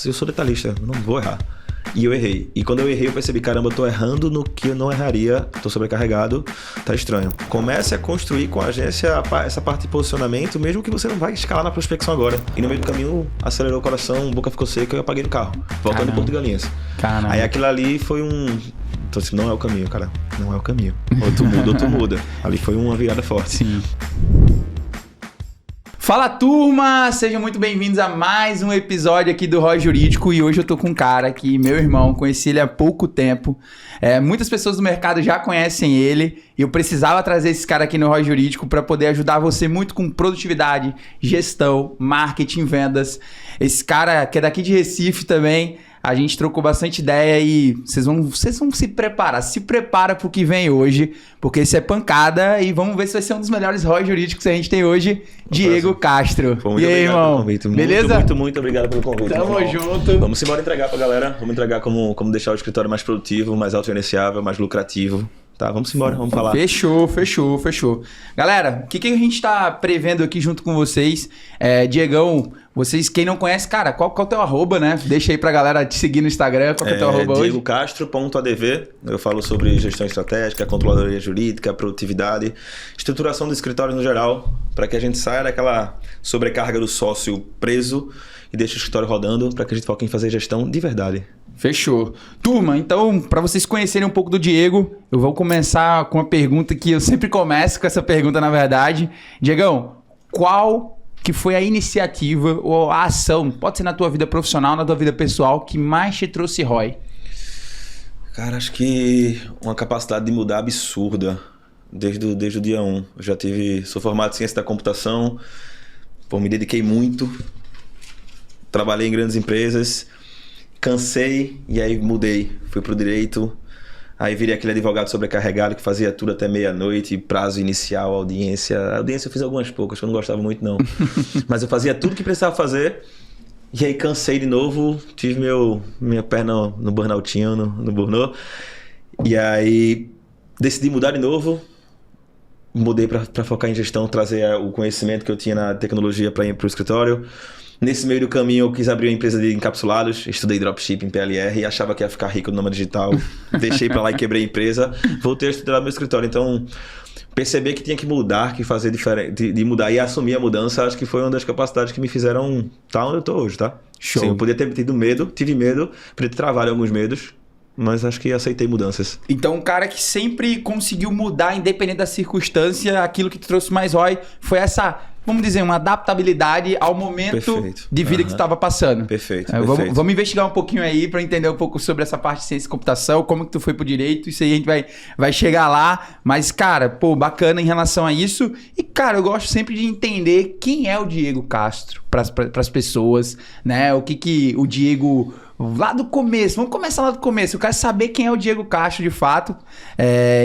Eu sou detalhista, eu não vou errar. E eu errei. E quando eu errei, eu percebi, caramba, eu tô errando no que eu não erraria, tô sobrecarregado, tá estranho. Comece a construir com a agência essa parte de posicionamento, mesmo que você não vai escalar na prospecção agora. E no meio do caminho, acelerou o coração, a boca ficou seca e eu apaguei no carro, voltando em Porto de Galinhas. Caramba. Aí aquilo ali foi um... Então assim, não é o caminho, cara. Não é o caminho. Ou tu muda. Ali foi uma virada forte. Sim. Fala, turma! Sejam muito bem-vindos a mais um episódio aqui do Roy Jurídico. E hoje eu tô com um cara que, meu irmão, conheci ele há pouco tempo. Muitas pessoas do mercado já conhecem ele. E eu precisava trazer esse cara aqui no Roy Jurídico para poder ajudar você muito com produtividade, gestão, marketing, vendas. Esse cara que é daqui de Recife também. A gente trocou bastante ideia e vocês vão se preparar. Se prepara pro que vem hoje, porque isso é pancada e vamos ver se vai ser um dos melhores Roy Jurídicos que a gente tem hoje, Diego Castro. E aí, irmão? Beleza? Muito obrigado pelo convite. Tamo junto. Vamos embora entregar pra galera. Vamos entregar como deixar o escritório mais produtivo, mais autogerenciável, mais lucrativo. Tá, vamos embora, vamos falar. Fechou. Galera, o que a gente tá prevendo aqui junto com vocês? Diegão, vocês, quem não conhece, cara, qual é o teu arroba, né? Deixa aí pra galera te seguir no Instagram, qual é o teu arroba hoje? DiegoCastro.adv. Eu falo sobre gestão estratégica, controladoria jurídica, produtividade, estruturação do escritório no geral, para que a gente saia daquela sobrecarga do sócio preso e deixe o escritório rodando para que a gente foque em fazer gestão de verdade. Fechou. Turma, então, para vocês conhecerem um pouco do Diego, eu vou começar com uma pergunta que eu sempre começo com essa pergunta, na verdade. Diegão, qual que foi a iniciativa ou a ação, pode ser na tua vida profissional, na tua vida pessoal, que mais te trouxe ROI? Cara, acho que uma capacidade de mudar absurda desde o dia 1. Eu sou formado em ciência da computação, me dediquei muito, trabalhei em grandes empresas, cansei e aí mudei, fui pro direito, aí virei aquele advogado sobrecarregado que fazia tudo até meia-noite, prazo inicial, audiência. A audiência eu fiz algumas poucas, que eu não gostava muito não, mas eu fazia tudo que precisava fazer e aí cansei de novo, tive minha perna no burnoutinho, no burnout, e aí decidi mudar de novo, mudei para focar em gestão, trazer o conhecimento que eu tinha na tecnologia para ir pro escritório. Nesse meio do caminho eu quis abrir uma empresa de encapsulados, estudei dropshipping, PLR e achava que ia ficar rico no nômade digital, deixei pra lá e quebrei a empresa, voltei a estudar meu escritório. Então, perceber que tinha que mudar, que fazer diferente, de mudar e assumir a mudança, acho que foi uma das capacidades que me fizeram estar onde eu tô hoje, tá? Show. Sim, eu podia ter tido medo, tive medo, podia ter travado alguns medos, mas acho que aceitei mudanças. Então, um cara que sempre conseguiu mudar, independente da circunstância, aquilo que te trouxe mais ROI foi essa, vamos dizer, uma adaptabilidade ao momento de vida que tu estava passando. Perfeito. Vamos investigar um pouquinho aí para entender um pouco sobre essa parte de ciência e computação, como que tu foi pro direito, isso aí a gente vai chegar lá. Mas, cara, bacana em relação a isso. E, cara, eu gosto sempre de entender quem é o Diego Castro para as pessoas, né? O que o Diego... Lá do começo, vamos começar lá do começo. Eu quero saber quem é o Diego Castro de fato.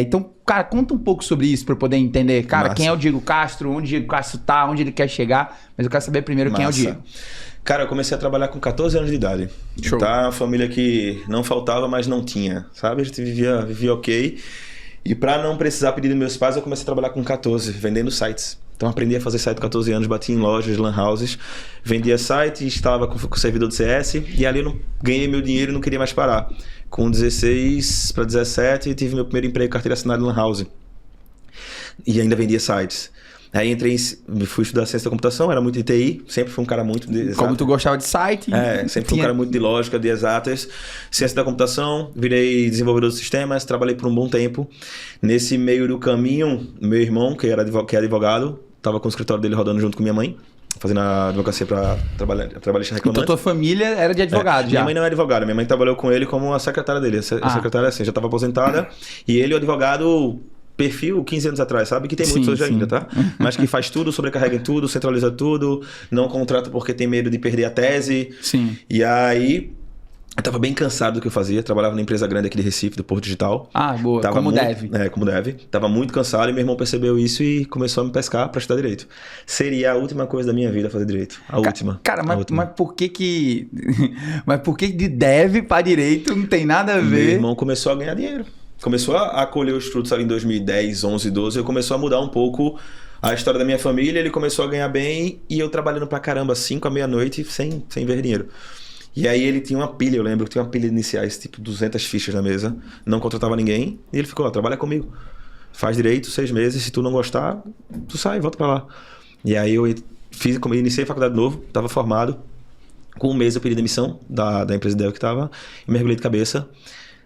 Então, cara, conta um pouco sobre isso para eu poder entender. Cara, Massa. quem é o Diego Castro, onde o Diego Castro tá, onde ele quer chegar. Mas eu quero saber primeiro quem é o Diego. Cara, eu comecei a trabalhar com 14 anos de idade. Show. Tá? Uma família que não faltava, mas não tinha. Sabe? A gente vivia ok. E para não precisar pedir dos meus pais, eu comecei a trabalhar com 14, vendendo sites. Então aprendi a fazer site com 14 anos, bati em lojas, lan houses, vendia site, instalava com servidor de CS e ali eu ganhei meu dinheiro e não queria mais parar. Com 16 para 17 tive meu primeiro emprego, carteira assinada em lan house. E ainda vendia sites. Aí fui estudar ciência da computação, era muito de TI, sempre fui um cara muito de exatas. Como tu gostava de site. Sempre fui um cara muito de lógica, de exatas. Ciência da computação, virei desenvolvedor de sistemas, trabalhei por um bom tempo. Nesse meio do caminho, meu irmão, que é advogado, estava com o escritório dele rodando junto com minha mãe, fazendo a advocacia para trabalhista reclamante. Então tua família era de advogado já? Minha mãe não é advogada, minha mãe trabalhou com ele como a secretária dele. A secretária assim, já estava aposentada, e ele, o advogado... perfil 15 anos atrás, sabe? Que tem muitos hoje ainda, tá? Mas que faz tudo, sobrecarrega em tudo, centraliza tudo, não contrata porque tem medo de perder a tese. Sim. E aí, eu tava bem cansado do que eu fazia, trabalhava numa empresa grande aqui de Recife, do Porto Digital. Boa, como dev. Como dev. Tava muito cansado e meu irmão percebeu isso e começou a me pescar pra estudar direito. Seria a última coisa da minha vida fazer direito. Última. Cara, mas por que mas por que de dev pra direito não tem nada a ver? Meu irmão começou a ganhar dinheiro. Começou a colher os frutos ali em 2010, 11, 12. Eu começou a mudar um pouco a história da minha família. Ele começou a ganhar bem e eu trabalhando pra caramba, 5 à meia-noite, sem ver dinheiro. E aí ele tinha uma pilha, eu lembro que tinha uma pilha de iniciais, tipo 200 fichas na mesa, não contratava ninguém, e ele ficou, trabalha comigo. Faz direito, 6 meses, se tu não gostar, tu sai, volta pra lá. E aí eu iniciei a faculdade de novo, tava formado, com 1 mês eu pedi demissão da empresa dela que tava, e mergulhei de cabeça.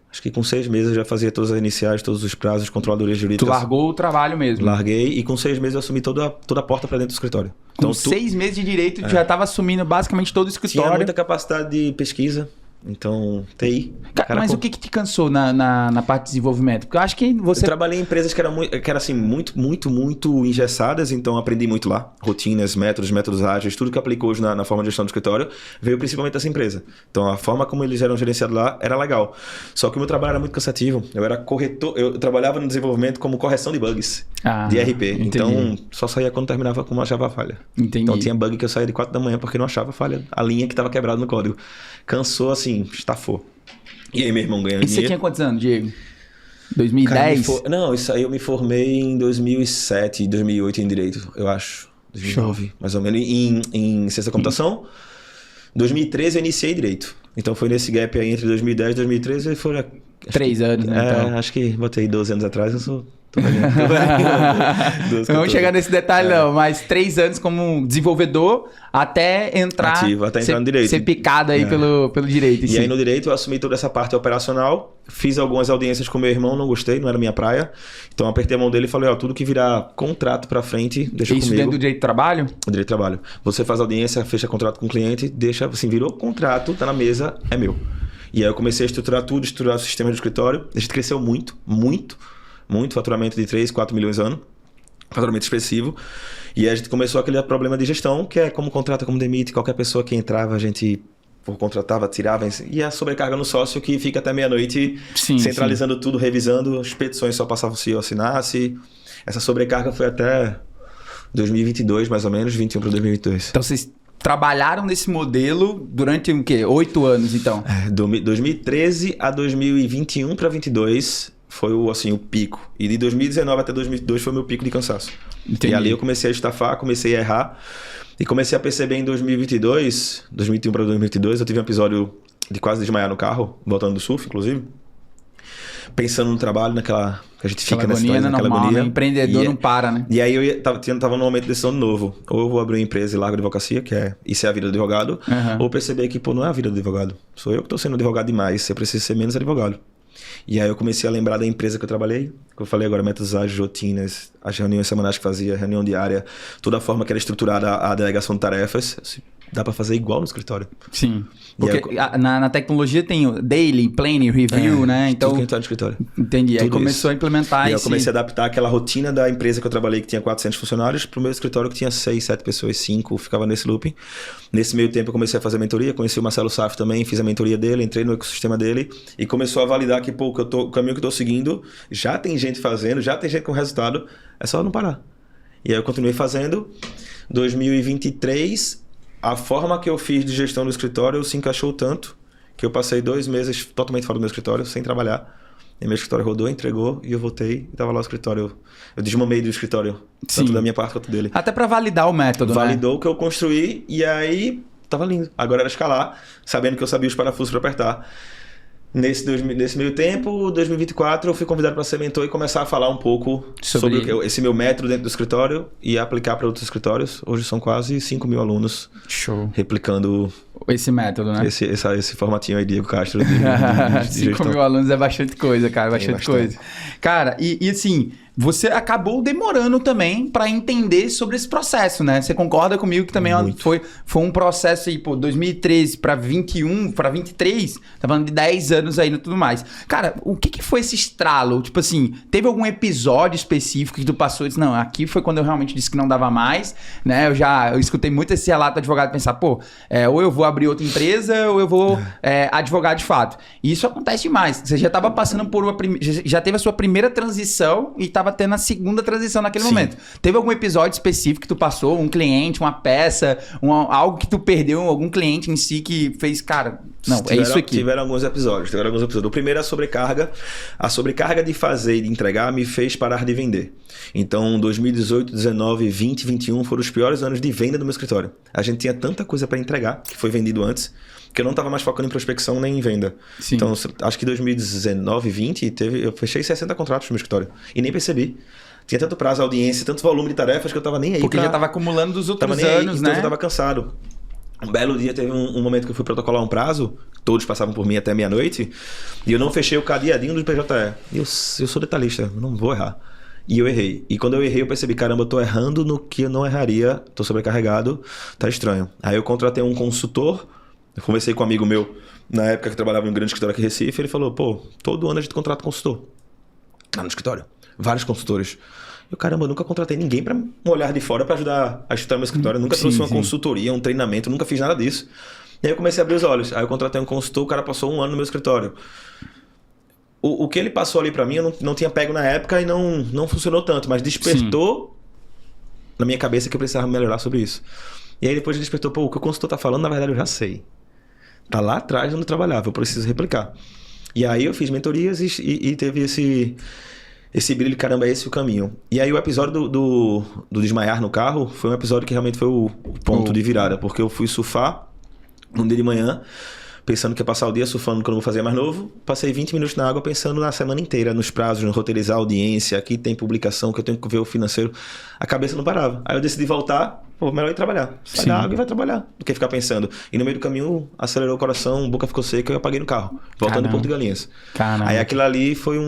Acho que com 6 meses eu já fazia todas as iniciais, todos os prazos, controladoria jurídica. Tu largou o trabalho mesmo? Larguei, e com 6 meses eu assumi toda a porta pra dentro do escritório. Com 6 meses de direito, tu já estava assumindo basicamente todo o escritório. Tinha muita capacidade de pesquisa, então TI. Mas o que te cansou na parte de desenvolvimento? Porque eu acho que você... Eu trabalhei em empresas que eram assim, muito engessadas, então aprendi muito lá. Rotinas, métodos ágeis, tudo que aplicou hoje na forma de gestão do escritório veio principalmente dessa empresa. Então a forma como eles eram gerenciados lá era legal. Só que o meu trabalho era muito cansativo. Eu era corretor, eu trabalhava no desenvolvimento como correção de bugs de RP. Entendi. Então só saía quando terminava como achava a falha. Entendi. Então tinha bug que eu saía de 4 da manhã porque não achava a falha, a linha que estava quebrada no código. Cansou assim, estafou. E aí meu irmão ganhou dinheiro. E você tinha quantos anos, Diego? 2010? Cara, não, isso aí eu me formei em 2007, 2008 em Direito, eu acho. 2009, mais ou menos, em Ciência da Computação. 2013 eu iniciei Direito. Então foi nesse gap aí entre 2010 e 2013 foram... 3 anos, né? Então. Acho que botei 12 anos atrás, eu sou... Não vamos chegar nesse detalhe não, mas 3 anos como desenvolvedor até entrar... Ativo, até entrar no direito. Ser picado aí pelo direito. E aí no direito eu assumi toda essa parte operacional, fiz algumas audiências com meu irmão, não gostei, não era minha praia. Então apertei a mão dele e falei, tudo que virar contrato pra frente, deixa Isso comigo. Dentro do direito do trabalho? O direito do trabalho. Você faz audiência, fecha contrato com o cliente, deixa, assim, virou contrato, tá na mesa, é meu. E aí eu comecei a estruturar tudo, estruturar o sistema do escritório. A gente cresceu muito, faturamento de 3, 4 milhões ano, faturamento expressivo. E aí a gente começou aquele problema de gestão, que é como contrata, como demite, qualquer pessoa que entrava, a gente contratava, tirava, e a sobrecarga no sócio que fica até meia-noite centralizando tudo, revisando, as petições só passavam se eu assinasse. Essa sobrecarga foi até 2022, mais ou menos, 21 para 2022. Então vocês trabalharam nesse modelo durante o quê? 8 anos, então? 2013 a 2021 para 2022 foi o pico. E de 2019 até 2022 foi o meu pico de cansaço. Entendi. E ali eu comecei a estafar, comecei a errar. E comecei a perceber em 2022, 2021 para 2022, eu tive um episódio de quase desmaiar no carro, voltando do surf, inclusive. Pensando no trabalho, naquela... que a gente fica nessa agonia, naquela agonia. Né? Empreendedor não para, né? E aí eu tava num momento de decisão de novo. Ou eu vou abrir uma empresa e largo a advocacia, isso é a vida do advogado. Ou perceber que, não é a vida do advogado. Sou eu que tô sendo advogado demais, eu preciso ser menos advogado. E aí eu comecei a lembrar da empresa que eu trabalhei, que eu falei agora, métodos ágeis, rotinas, as reuniões semanais que fazia, reunião diária, toda a forma que era estruturada a delegação de tarefas, dá para fazer igual no escritório. Sim. Porque na tecnologia tem o daily, planning, review, né? Então, tudo que entra no escritório. Entendi. Tudo aí começou a implementar isso. E eu comecei a adaptar aquela rotina da empresa que eu trabalhei, que tinha 400 funcionários, para o meu escritório que tinha 6, 7 pessoas, 5, ficava nesse looping. Nesse meio tempo eu comecei a fazer mentoria, conheci o Marcelo Saf também, fiz a mentoria dele, entrei no ecossistema dele e começou a validar que, o caminho que eu tô seguindo, já tem gente fazendo, já tem gente com resultado, é só não parar. E aí eu continuei fazendo. 2023... A forma que eu fiz de gestão do escritório se encaixou tanto que eu passei 2 meses totalmente fora do meu escritório, sem trabalhar. E meu escritório rodou, entregou e eu voltei e tava lá o escritório. Eu desmamei do escritório, tanto da minha parte quanto dele. Até para validar o método, Validou o que eu construí e aí tava lindo. Agora era escalar, sabendo que eu sabia os parafusos para apertar. Nesse meio tempo, 2024, eu fui convidado para ser mentor e começar a falar um pouco sobre esse meu método dentro do escritório e aplicar para outros escritórios. Hoje são quase 5 mil alunos. Show. Replicando esse método, né? Esse formatinho aí, Diego Castro. De 5 mil alunos é bastante coisa, cara. Bastante coisa. Cara, e assim... Você acabou demorando também para entender sobre esse processo, né? Você concorda comigo que também foi um processo aí, 2013 para 21, para 23, tá falando de 10 anos aí e tudo mais. Cara, o que foi esse estralo? Tipo assim, teve algum episódio específico que tu passou e disse, não, aqui foi quando eu realmente disse que não dava mais, né? Eu escutei muito esse relato do advogado pensar, ou eu vou abrir outra empresa ou eu vou advogar de fato. E isso acontece demais. Você já tava passando por já teve a sua primeira transição e tava tendo a segunda transição naquele momento. Teve algum episódio específico que tu passou? Um cliente, uma peça, algo que tu perdeu, algum cliente em si que fez, cara, Não, é isso aqui. Tiveram alguns episódios. O primeiro é a sobrecarga. A sobrecarga de fazer e de entregar me fez parar de vender. Então, 2018, 19, 20, 21 foram os piores anos de venda do meu escritório. A gente tinha tanta coisa para entregar, que foi vendido antes, que eu não estava mais focando em prospecção nem em venda. Sim. Então, acho que 2019, 20, eu fechei 60 contratos no meu escritório. E nem percebi. Tinha tanto prazo, audiência, tanto volume de tarefas que eu tava nem aí. Porque já tava acumulando dos outros anos, aí, né? Então eu tava cansado. Um belo dia teve um momento que eu fui protocolar um prazo, todos passavam por mim até meia-noite, e eu não fechei o cadeadinho do PJE. Eu sou detalhista, eu não vou errar. E eu errei. E quando eu errei, eu percebi, caramba, eu tô errando no que eu não erraria, tô sobrecarregado, tá estranho. Aí eu contratei um consultor, eu conversei com um amigo meu, na época que trabalhava em um grande escritório aqui em Recife, ele falou, pô, todo ano a gente contrata consultor. Lá no escritório. Vários consultores. Eu, caramba, eu nunca contratei ninguém para um olhar de fora para ajudar a estruturar meu escritório. Eu nunca trouxe uma consultoria, um treinamento, nunca fiz nada disso. E aí eu comecei a abrir os olhos. Aí eu contratei um consultor, o cara passou 1 ano no meu escritório. O que ele passou ali para mim, eu não tinha pego na época e não funcionou tanto, mas despertou na minha cabeça que eu precisava melhorar sobre isso. E aí depois ele despertou, pô, o que o consultor tá falando, na verdade eu já sei. Tá lá atrás onde eu trabalhava, eu preciso replicar. E aí eu fiz mentorias e teve esse brilho, caramba, é esse o caminho. E aí o episódio do desmaiar no carro foi um episódio que realmente foi o ponto de virada, porque eu fui surfar um dia de manhã, pensando que ia passar o dia surfando quando eu vou fazer mais novo, passei 20 minutos na água pensando na semana inteira, nos prazos, no roteirizar a audiência, aqui tem publicação, que eu tenho que ver o financeiro, a cabeça não parava. Aí eu decidi voltar, pô, melhor ir trabalhar. Sai da água e vai trabalhar, do que ficar pensando. E no meio do caminho, acelerou o coração, a boca ficou seca e eu apaguei no carro, voltando em Porto de Galinhas. Caramba. Aí aquilo ali foi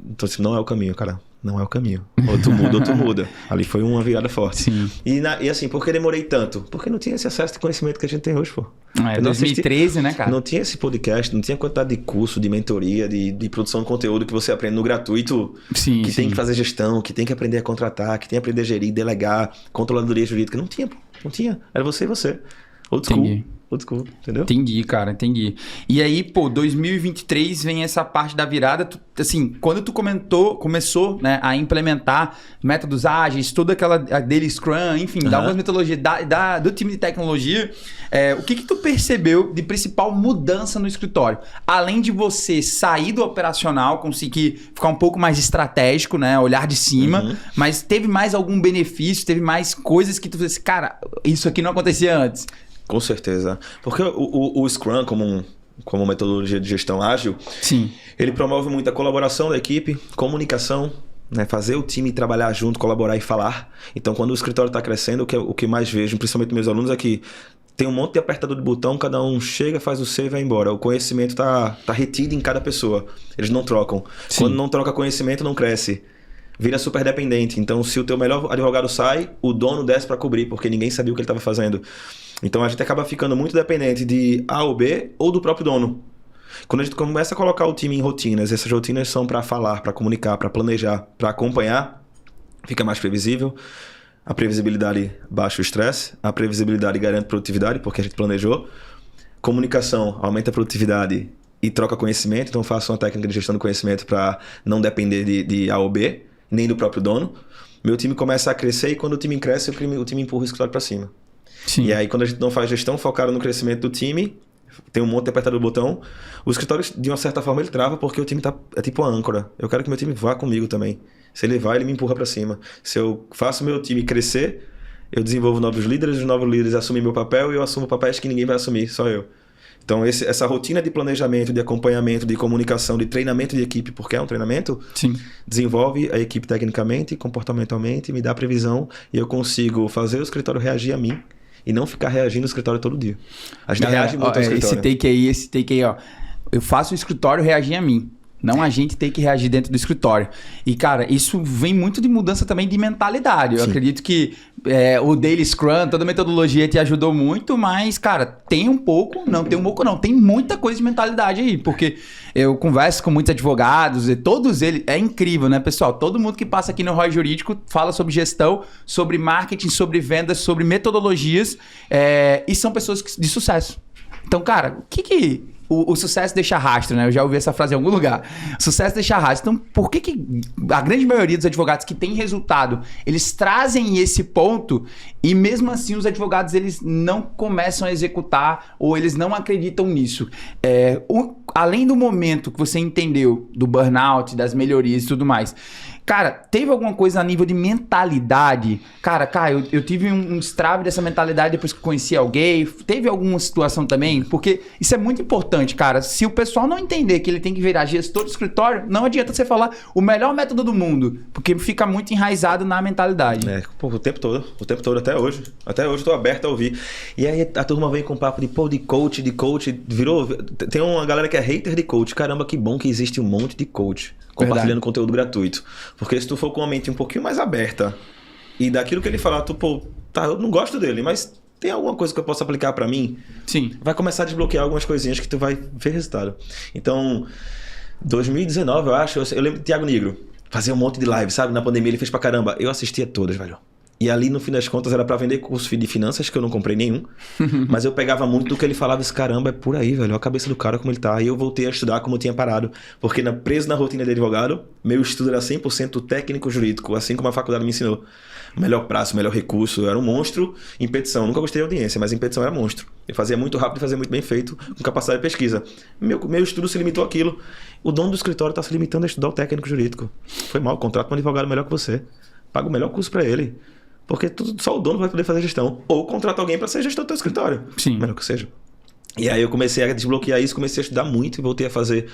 então assim, não é o caminho, cara. Não é o caminho. Ou tu muda. Ali foi uma virada forte. Sim. E assim, por que demorei tanto? Porque não tinha esse acesso de conhecimento que a gente tem hoje, pô. É 2013, né, cara? Não tinha esse podcast, não tinha quantidade de curso, de mentoria, de produção de conteúdo que você aprende no gratuito. Sim, que tem que fazer gestão, que tem que aprender a contratar, que tem que aprender a gerir, delegar, controladoria jurídica. Não tinha, pô. Não tinha. Era você e você. Old school, entendeu? Entendi, cara, entendi. E aí, pô, 2023 vem essa parte da virada, assim, quando tu começou, né, a implementar métodos ágeis, toda aquela daily Scrum, enfim, da algumas metodologias do time de tecnologia, o que tu percebeu de principal mudança no escritório? Além de você sair do operacional, conseguir ficar um pouco mais estratégico, né, olhar de cima, mas teve mais algum benefício, teve mais coisas que tu fez, cara, isso aqui não acontecia antes? Com certeza. Porque o Scrum, como metodologia de gestão ágil, sim, ele promove muito a colaboração da equipe, comunicação, né? Fazer o time trabalhar junto, colaborar e falar. Então, quando o escritório está crescendo, o que mais vejo, principalmente meus alunos, é que tem um monte de apertador de botão, cada um chega, faz o seu e vai embora. O conhecimento tá retido em cada pessoa. Eles não trocam. Sim. Quando não troca conhecimento, não cresce. Vira super dependente. Então, se o teu melhor advogado sai, o dono desce para cobrir, porque ninguém sabia o que ele estava fazendo. Então, a gente acaba ficando muito dependente de A ou B ou do próprio dono. Quando a gente começa a colocar o time em rotinas, essas rotinas são para falar, para comunicar, para planejar, para acompanhar, fica mais previsível. A previsibilidade baixa o estresse, a previsibilidade garante produtividade, porque a gente planejou. Comunicação aumenta a produtividade e troca conhecimento, então faço uma técnica de gestão do conhecimento para não depender de A ou B, nem do próprio dono. Meu time começa a crescer e quando o time cresce, o time empurra o escritório para cima. Sim. E aí, quando a gente não faz gestão focada no crescimento do time, tem um monte de apertado do botão, o escritório, de uma certa forma, ele trava porque o time é tipo uma âncora. Eu quero que meu time vá comigo também. Se ele vai, ele me empurra para cima. Se eu faço meu time crescer, eu desenvolvo novos líderes, os novos líderes assumem meu papel e eu assumo papéis que ninguém vai assumir, só eu. Então, essa rotina de planejamento, de acompanhamento, de comunicação, de treinamento de equipe, porque é um treinamento, sim, desenvolve a equipe tecnicamente, comportamentalmente, me dá previsão e eu consigo fazer o escritório reagir a mim e não ficar reagindo ao escritório todo dia. A gente reage muito ao escritório. Esse take aí, ó. Eu faço o escritório reagir a mim. Não a gente tem que reagir dentro do escritório. E, cara, isso vem muito de mudança também de mentalidade. Eu acredito que o Daily Scrum, toda a metodologia te ajudou muito, mas, cara, tem muita coisa de mentalidade aí. Porque eu converso com muitos advogados e todos eles... É incrível, né, pessoal? Todo mundo que passa aqui no Roy Jurídico fala sobre gestão, sobre marketing, sobre vendas, sobre metodologias e são pessoas de sucesso. Então, cara, o que o sucesso deixa rastro, né? Eu já ouvi essa frase em algum lugar. O sucesso deixa rastro. Então, por que a grande maioria dos advogados que tem resultado, eles trazem esse ponto e mesmo assim os advogados eles não começam a executar ou eles não acreditam nisso? Além do momento que você entendeu do burnout, das melhorias e tudo mais, cara, teve alguma coisa a nível de mentalidade? Cara, eu tive um destrave dessa mentalidade depois que conheci alguém. Teve alguma situação também? Porque isso é muito importante, cara. Se o pessoal não entender que ele tem que virar gestor de escritório, não adianta você falar o melhor método do mundo, porque fica muito enraizado na mentalidade. O tempo todo, até hoje. Até hoje eu tô aberto a ouvir. E aí a turma vem com papo de coach, virou... Tem uma galera que é hater de coach. Caramba, que bom que existe um monte de coach compartilhando conteúdo gratuito. Porque se tu for com uma mente um pouquinho mais aberta e daquilo que ele falar, eu não gosto dele, mas tem alguma coisa que eu possa aplicar pra mim? Sim. Vai começar a desbloquear algumas coisinhas que tu vai ver resultado. Então, 2019, eu acho, eu lembro do Thiago Negro, fazia um monte de live, sabe? Na pandemia ele fez pra caramba. Eu assistia todas, velho. E ali, no fim das contas, era pra vender curso de finanças, que eu não comprei nenhum. Mas eu pegava muito do que ele falava, esse caramba, é por aí, velho. Olha a cabeça do cara como ele tá. E eu voltei a estudar como eu tinha parado. Porque preso na rotina de advogado, meu estudo era 100% técnico jurídico, assim como a faculdade me ensinou. Melhor prazo, melhor recurso. Eu era um monstro em petição. Nunca gostei de audiência, mas em petição eu era monstro. Eu fazia muito rápido e fazia muito bem feito, com capacidade de pesquisa. Meu estudo se limitou àquilo. O dono do escritório tá se limitando a estudar o técnico jurídico. Foi mal, contrata um advogado melhor que você. Paga o melhor curso para ele. Porque só o dono vai poder fazer gestão. Ou contrata alguém para ser gestor do teu escritório. Sim. Melhor que seja. E aí eu comecei a desbloquear isso, comecei a estudar muito e voltei a fazer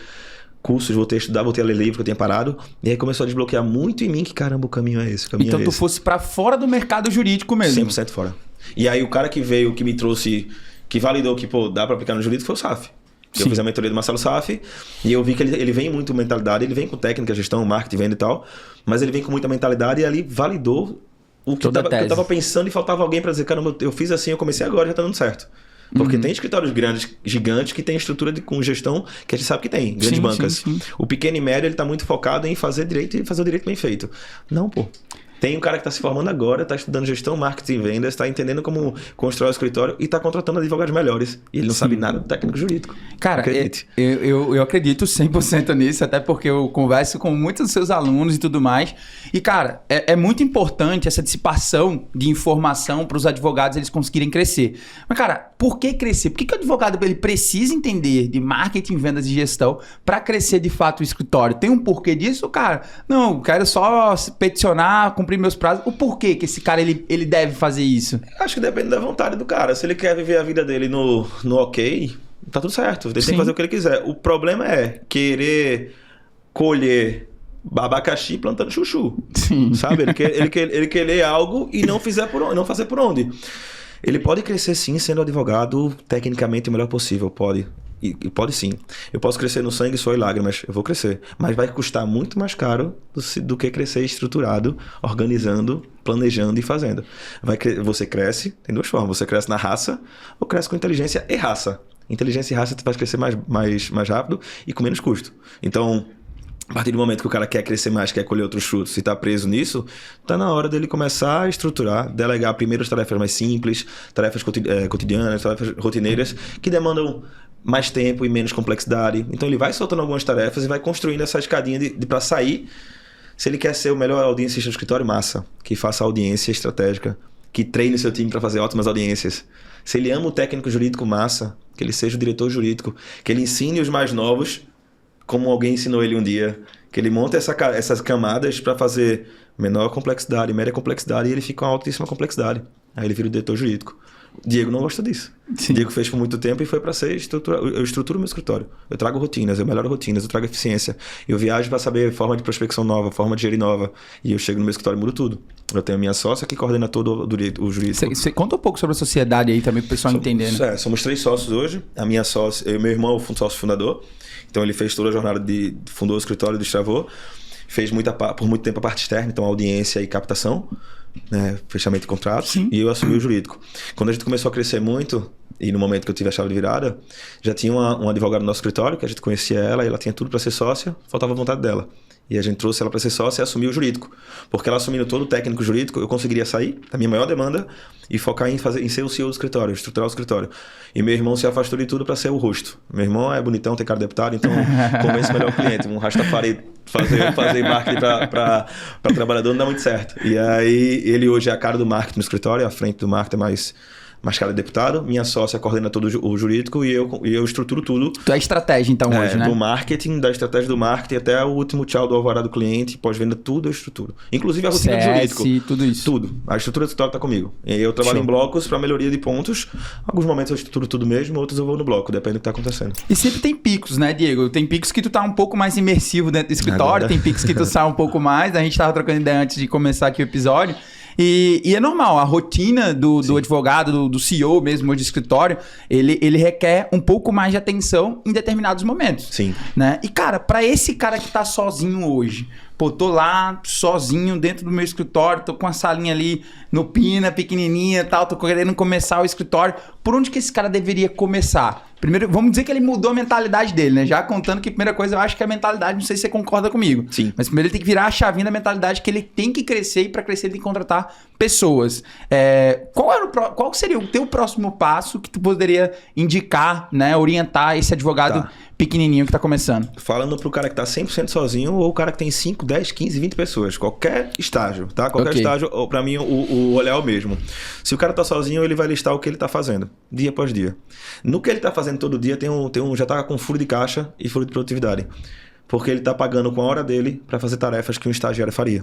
cursos, voltei a estudar, voltei a ler livro que eu tinha parado. E aí começou a desbloquear muito em mim que, caramba, o caminho é esse. Então tu fosse para fora do mercado jurídico mesmo. 100% fora. E aí o cara que veio, que me trouxe, que validou que, dá para aplicar no jurídico foi o Saf. Eu fiz a mentoria do Marcelo Saf e eu vi que ele vem muito com mentalidade, ele vem com técnica, gestão, marketing, venda e tal, mas ele vem com muita mentalidade e ali validou o que eu tava pensando e faltava alguém para dizer, caramba, eu fiz assim, eu comecei agora, já tá dando certo. Porque tem escritórios grandes, gigantes, que tem estrutura com gestão que a gente sabe que tem, grandes bancas. Sim. O pequeno e médio, ele tá muito focado em fazer direito e fazer o direito bem feito. Não, Tem um cara que está se formando agora, está estudando gestão, marketing e vendas, está entendendo como constrói o escritório e está contratando advogados melhores. E ele não sabe nada do técnico jurídico. Cara, eu acredito 100% nisso, até porque eu converso com muitos dos seus alunos e tudo mais. E, cara, é muito importante essa dissipação de informação para os advogados eles conseguirem crescer. Mas, cara, por que crescer? Por que o advogado ele precisa entender de marketing, vendas e gestão para crescer de fato o escritório? Tem um porquê disso, cara? Não, quero só peticionar, cumprir meus prazos. O porquê que esse cara ele deve fazer isso? Acho que depende da vontade do cara. Se ele quer viver a vida dele no ok, tá tudo certo. Ele tem que fazer o que ele quiser. O problema é querer colher abacaxi plantando chuchu. Sim. Sabe? Ele querer algo e não fazer por onde. Ele pode crescer sim sendo advogado tecnicamente o melhor possível. Pode. E pode sim. Eu posso crescer no sangue, suor e lágrimas. Eu vou crescer. Mas vai custar muito mais caro do que crescer estruturado, organizando, planejando e fazendo. Você cresce, tem duas formas. Você cresce na raça ou cresce com inteligência e raça. Inteligência e raça tu vai crescer mais rápido e com menos custo. Então, a partir do momento que o cara quer crescer mais, quer colher outros frutos e está preso nisso, está na hora dele começar a estruturar, delegar primeiro as tarefas mais simples, tarefas cotidianas, tarefas rotineiras, que demandam mais tempo e menos complexidade. Então ele vai soltando algumas tarefas e vai construindo essa escadinha para sair. Se ele quer ser o melhor audiencista do escritório, massa. Que faça audiência estratégica. Que treine seu time para fazer ótimas audiências. Se ele ama o técnico jurídico, massa. Que ele seja o diretor jurídico. Que ele ensine os mais novos como alguém ensinou ele um dia. Que ele monte essas camadas para fazer menor complexidade, média complexidade e ele fica com altíssima complexidade. Aí ele vira o diretor jurídico. Diego não gosta disso. Sim. Diego fez por muito tempo e foi para ser eu estruturo meu escritório. Eu trago rotinas, eu melhoro rotinas, eu trago eficiência. Eu viajo para saber forma de prospecção nova, forma de gerir nova. E eu chego no meu escritório e mudo tudo. Eu tenho a minha sócia que coordena todo o jurídico. Você conta um pouco sobre a sociedade aí também para o pessoal entender, né? Somos 3 sócios hoje. A minha sócia, eu e meu irmão, o sócio fundador. Então ele fez toda a jornada fundou o escritório, destravou. Fez por muito tempo a parte externa, então audiência e captação. Né, fechamento de contratos. Sim. E eu assumi o jurídico. Quando a gente começou a crescer muito, e no momento que eu tive a chave de virada, já tinha um advogado no nosso escritório, que a gente conhecia ela, e ela tinha tudo para ser sócia, faltava a vontade dela. E a gente trouxe ela para ser sócia e assumir o jurídico. Porque ela assumindo todo o técnico jurídico, eu conseguiria sair da minha maior demanda e focar em ser o CEO do escritório, estruturar o escritório. E meu irmão se afastou de tudo para ser o rosto. Meu irmão é bonitão, tem cara de deputado, então convence melhor o cliente. Um Rastafari fazer marketing para trabalhador não dá muito certo. E aí ele hoje é a cara do marketing no escritório, à frente do marketing mais cara de deputado, minha sócia coordena todo o jurídico e eu estruturo tudo. Tu é estratégia, então, hoje, né? Do marketing, da estratégia do marketing até o último tchau do alvará do cliente, pós-venda, tudo eu estruturo. Inclusive a rotina do jurídico. Tudo isso. Tudo. A estrutura do escritório está comigo. E eu trabalho em blocos para melhoria de pontos. Alguns momentos eu estruturo tudo mesmo, outros eu vou no bloco, depende do que está acontecendo. E sempre tem picos, né, Diego? Tem picos que tu tá um pouco mais imersivo dentro do escritório, tem picos que tu sai um pouco mais. A gente tava trocando ideia antes de começar aqui o episódio. E é normal, a rotina do advogado, do CEO mesmo de escritório, ele requer um pouco mais de atenção em determinados momentos. Sim. Né? E, cara, pra esse cara que tá sozinho hoje, pô, tô lá sozinho dentro do meu escritório, tô com a salinha ali no Pina, pequenininha e tal, tô querendo começar o escritório. Por onde que esse cara deveria começar? Primeiro, vamos dizer que ele mudou a mentalidade dele, né? Já contando que a primeira coisa eu acho que é a mentalidade, não sei se você concorda comigo. Sim. Mas primeiro ele tem que virar a chavinha da mentalidade que ele tem que crescer e para crescer ele tem que contratar pessoas. Qual seria o teu próximo passo que tu poderia indicar, né? Orientar esse advogado pequenininho que tá começando? Falando pro cara que tá 100% sozinho ou o cara que tem 5, 10, 15, 20 pessoas. Qualquer estágio, tá? Qualquer estágio, pra mim, o olhar é o mesmo. Se o cara tá sozinho, ele vai listar o que ele tá fazendo, dia após dia. No que ele tá fazendo todo dia, já tá com furo de caixa e furo de produtividade. Porque ele tá pagando com a hora dele para fazer tarefas que um estagiário faria.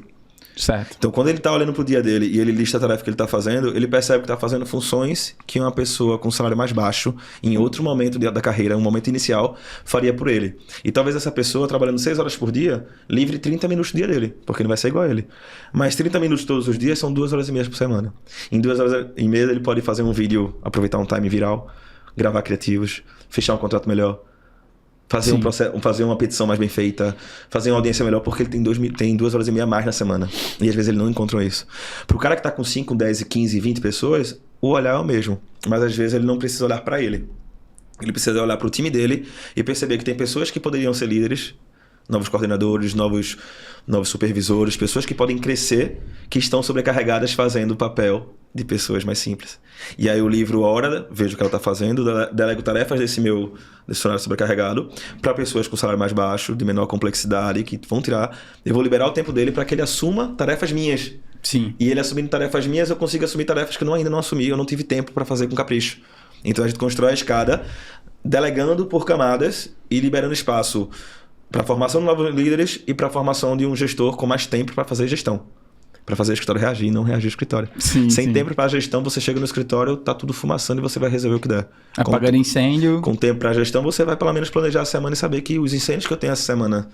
Certo. Então, quando ele tá olhando pro dia dele e ele lista a tarefa que ele tá fazendo, ele percebe que tá fazendo funções que uma pessoa com salário mais baixo, em outro momento da carreira, um momento inicial, faria por ele. E talvez essa pessoa, trabalhando 6 horas por dia, livre 30 minutos do dia dele, porque ele vai ser igual a ele. Mas 30 minutos todos os dias são 2 horas e meia por semana. Em 2 horas e meia ele pode fazer um vídeo, aproveitar um time viral, gravar criativos, fechar um contrato melhor, fazer uma petição mais bem feita, fazer uma audiência melhor, porque ele tem 2 horas e meia a mais na semana. E às vezes ele não encontra isso. Pro cara que tá com 5, 10, 15, 20 pessoas, o olhar é o mesmo. Mas às vezes ele não precisa olhar para ele. Ele precisa olhar pro time dele e perceber que tem pessoas que poderiam ser líderes, novos coordenadores, novos supervisores, pessoas que podem crescer, que estão sobrecarregadas fazendo o papel de pessoas mais simples. E aí eu livro hora, vejo o que ela está fazendo, delego tarefas desse funcionário sobrecarregado para pessoas com salário mais baixo, de menor complexidade, que vão tirar. Eu vou liberar o tempo dele para que ele assuma tarefas minhas. Sim. E ele assumindo tarefas minhas, eu consigo assumir tarefas que eu ainda não assumi, eu não tive tempo para fazer com capricho. Então a gente constrói a escada, delegando por camadas e liberando espaço para a formação de novos líderes e para a formação de um gestor com mais tempo para fazer gestão. Para fazer o escritório reagir e não reagir ao escritório. Sem tempo para a gestão, você chega no escritório, tá tudo fumaçando e você vai resolver o que der. Apagando incêndio. Com tempo para a gestão, você vai pelo menos planejar a semana e saber que os incêndios que eu tenho essa semana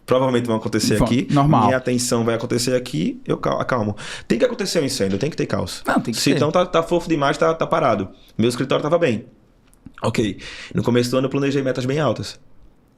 provavelmente vão acontecer aqui. Normal. Minha atenção vai acontecer aqui, eu acalmo. Tem que acontecer um incêndio, tem que ter caos. Não, tem que Se ter. então tá fofo demais, tá parado. Meu escritório tava bem. Ok. No começo do ano eu planejei metas bem altas.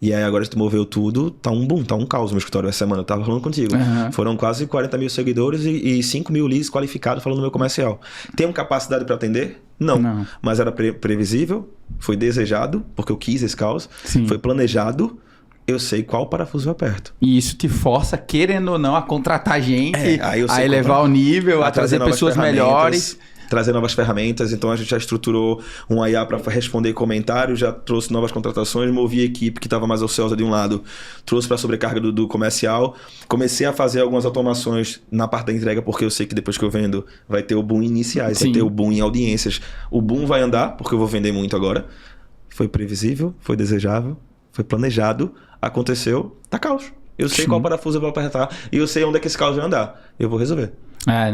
E aí agora a gente moveu tudo, tá um boom, tá um caos no meu escritório essa semana, eu tava falando contigo. Uhum. Foram quase 40 mil seguidores e 5 mil leads qualificados falando no meu comercial. Tenho capacidade para atender? Não. Mas era previsível, foi desejado, porque eu quis esse caos, foi planejado, eu sei qual parafuso eu aperto. E isso te força, querendo ou não, a contratar gente, a elevar o nível, a trazer pessoas melhores. Trazer novas ferramentas, então a gente já estruturou um IA para responder comentários, já trouxe novas contratações, movi a equipe que estava mais ociosa de um lado, trouxe para a sobrecarga do comercial, comecei a fazer algumas automações na parte da entrega, porque eu sei que depois que eu vendo vai ter o boom iniciais, vai ter o boom em audiências, o boom vai andar, porque eu vou vender muito agora, foi previsível, foi desejável, foi planejado, aconteceu, tá caos. Eu sei qual parafuso eu vou apertar e eu sei onde é que esse caos vai andar, eu vou resolver.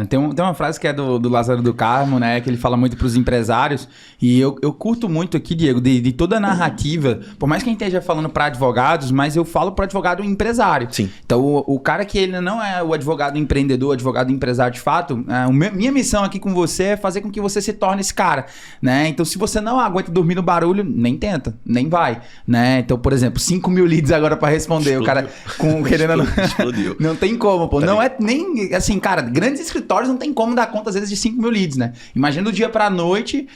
Tem uma frase que é do Lázaro do Carmo, né? Que ele fala muito para os empresários. E eu curto muito aqui, Diego, de toda a narrativa. Por mais que a gente esteja falando para advogados, mas eu falo para advogado empresário. Sim. Então, o cara que ele não é o advogado empreendedor, o advogado empresário de fato, minha missão aqui com você é fazer com que você se torne esse cara, né? Então, se você não aguenta dormir no barulho, nem tenta, nem vai, né? Então, por exemplo, 5 mil leads agora para responder. Explodiu. O cara querendo... Explodiu. Não tem como, pô. Não é nem... Assim, cara, grandes grandes escritórios não tem como dar conta, às vezes, de 5 mil leads, né? Imagina do dia pra noite,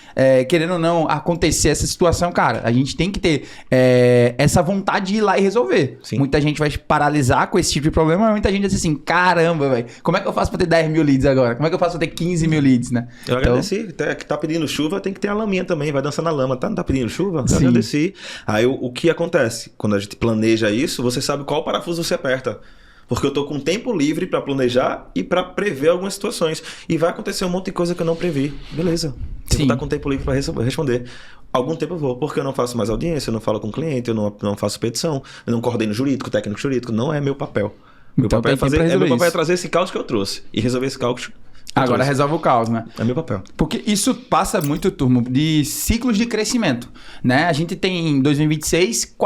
querendo ou não acontecer essa situação, cara, a gente tem que ter essa vontade de ir lá e resolver. Sim. Muita gente vai paralisar com esse tipo de problema, mas muita gente diz assim, caramba, velho, como é que eu faço pra ter 10 mil leads agora? Como é que eu faço pra ter 15 mil leads, né? Eu agradeci, que tá pedindo chuva, tem que ter a laminha também, vai dançar na lama, tá? Não tá pedindo chuva? Eu agradeci. Aí o que acontece? Quando a gente planeja isso, você sabe qual parafuso você aperta. Porque eu tô com tempo livre pra planejar e pra prever algumas situações. E vai acontecer um monte de coisa que eu não previ. Beleza. Eu vou estar com tempo livre pra responder. Algum tempo eu vou, porque eu não faço mais audiência, eu não falo com o cliente, eu não faço petição, eu não coordeno jurídico, técnico jurídico. Não é meu papel. Meu Então papel meu papel é trazer esse caos que eu trouxe e resolver esse caos. Agora resolve o caos, né? É meu papel. Porque isso passa muito, turma, de ciclos de crescimento, né? A gente tem em 2026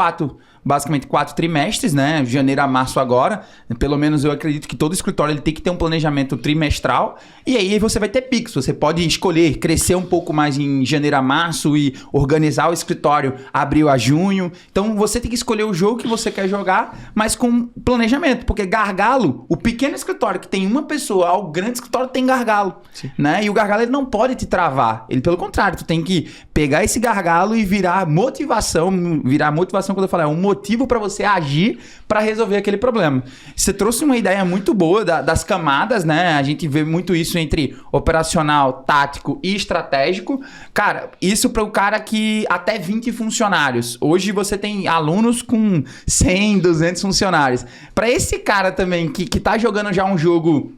basicamente 4 trimestres, né? Janeiro a março agora. Pelo menos eu acredito que todo escritório ele tem que ter um planejamento trimestral. E aí você vai ter picos. Você pode escolher crescer um pouco mais em janeiro a março e organizar o escritório abril a junho. Então você tem que escolher o jogo que você quer jogar, mas com planejamento. Porque gargalo, o pequeno escritório que tem uma pessoa, o grande escritório tem gargalo. Né? E o gargalo ele não pode te travar. Ele, pelo contrário, tu tem que pegar esse gargalo e virar motivação. Virar motivação, quando eu falo, é um motivo para você agir para resolver aquele problema. Você trouxe uma ideia muito boa das camadas, né? A gente vê muito isso entre operacional, tático e estratégico. Cara, isso para o cara que até 20 funcionários. Hoje você tem alunos com 100, 200 funcionários. Para esse cara também que tá jogando já um jogo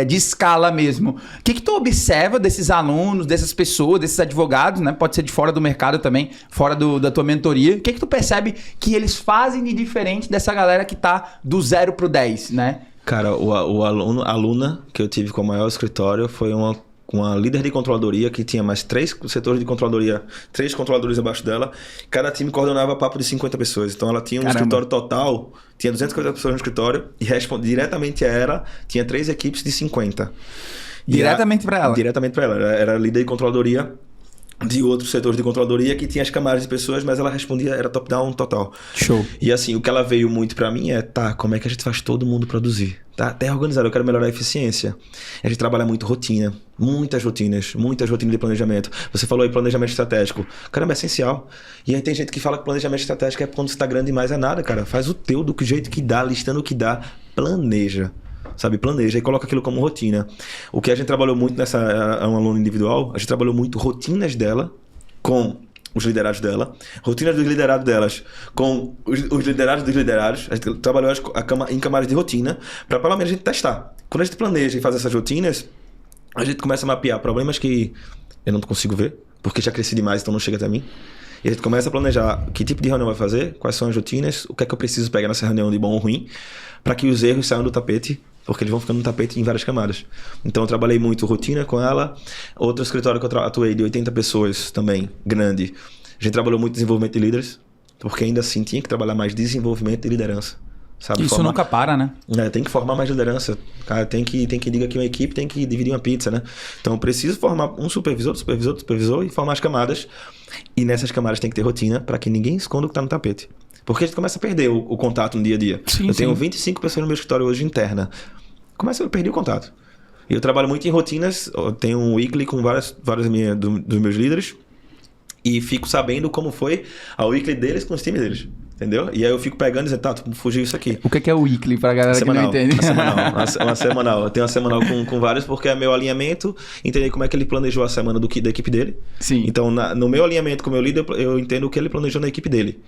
de escala mesmo. O que tu observa desses alunos, dessas pessoas, desses advogados, né? Pode ser de fora do mercado também, fora da tua mentoria. O que tu percebe que eles fazem de diferente dessa galera que tá do 0 pro 10, né? Cara, a aluna que eu tive com o maior escritório foi uma líder de controladoria que tinha mais 3 setores de controladoria, 3 controladores abaixo dela. Cada time coordenava papo de 50 pessoas. Então ela tinha um escritório total, tinha 250 pessoas no escritório e diretamente a ela tinha 3 equipes de 50. Diretamente para ela? Diretamente para ela. Era líder de controladoria de outros setores de controladoria que tinha as camadas de pessoas, mas ela respondia, era top-down total. Show. E assim, o que ela veio muito pra mim como é que a gente faz todo mundo produzir? Tá até organizado, eu quero melhorar a eficiência. A gente trabalha muito rotina, muitas rotinas de planejamento. Você falou aí planejamento estratégico. Caramba, é essencial. E aí tem gente que fala que planejamento estratégico é quando você tá grande demais, é nada, cara. Faz o teu do jeito que dá, listando o que dá, planeja. Sabe, planeja e coloca aquilo como rotina. O que a gente trabalhou muito é um aluno individual, a gente trabalhou muito rotinas dela com os liderados dela, rotinas dos liderados delas com os liderados dos liderados. A gente trabalhou em camadas de rotina para pelo menos a gente testar. Quando a gente planeja e faz essas rotinas, a gente começa a mapear problemas que eu não consigo ver, porque já cresci demais, então não chega até mim. E a gente começa a planejar que tipo de reunião vai fazer, quais são as rotinas, o que é que eu preciso pegar nessa reunião de bom ou ruim, para que os erros saiam do tapete, porque eles vão ficando no tapete em várias camadas. Então eu trabalhei muito rotina com ela. Outro escritório que eu atuei de 80 pessoas também, grande. A gente trabalhou muito desenvolvimento de líderes, porque ainda assim tinha que trabalhar mais desenvolvimento e liderança. Sabe? Isso nunca para, né? Tem que formar mais liderança. Cara, tem que diga que uma equipe tem que dividir uma pizza, né? Então eu preciso formar um supervisor e formar as camadas. E nessas camadas tem que ter rotina para que ninguém esconda o que está no tapete. Porque a gente começa a perder o contato no dia a dia. Eu tenho 25 pessoas no meu escritório hoje interna. Começa a perder o contato. E eu trabalho muito em rotinas. Eu tenho um weekly com várias dos meus líderes. E fico sabendo como foi a weekly deles com os times deles. Entendeu? E aí eu fico pegando e dizendo, fugiu isso aqui. O que é o weekly pra galera semanal, que não entende? Uma semanal. Eu tenho uma semanal com vários porque é meu alinhamento, entender como é que ele planejou a semana da equipe dele. Sim. Então, no meu alinhamento com o meu líder, eu entendo o que ele planejou na equipe dele.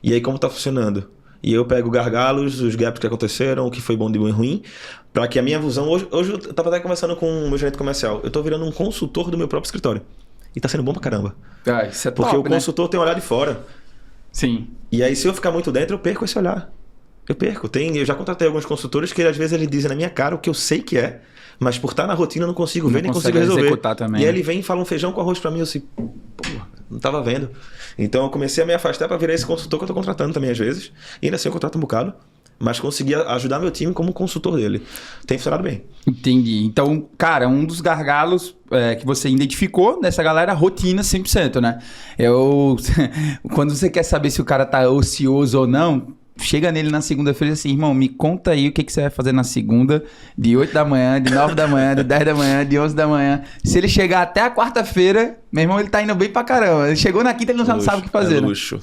E aí como tá funcionando. E eu pego gargalos, os gaps que aconteceram, o que foi bom, de bom e ruim, para que a minha visão... Hoje eu tava até conversando com o meu gerente comercial. Eu tô virando um consultor do meu próprio escritório. E tá sendo bom pra caramba. Isso é porque top, o consultor tem um olhar de fora. Sim. E aí, se eu ficar muito dentro, eu perco esse olhar. Eu já contratei alguns consultores que às vezes eles dizem na minha cara o que eu sei que é, mas por estar na rotina eu não consigo ver nem consigo resolver. Executar também. E aí ele vem e fala um feijão com arroz pra mim, eu assim, pô, não tava vendo. Então eu comecei a me afastar pra virar esse consultor que eu tô contratando também às vezes. E ainda assim eu contrato um bocado, mas consegui ajudar meu time como consultor dele. Tem funcionado bem. Entendi. Então, cara, um dos gargalos que você identificou nessa galera, rotina 100%, né? Quando você quer saber se o cara tá ocioso ou não, chega nele na segunda-feira e diz assim, irmão, me conta aí o que você vai fazer na segunda, de 8 da manhã, de 9 da manhã, de 10 da manhã, de 11 da manhã. Se ele chegar até a quarta-feira, meu irmão, ele tá indo bem pra caramba. Ele chegou na quinta, ele não sabe o que fazer, luxo.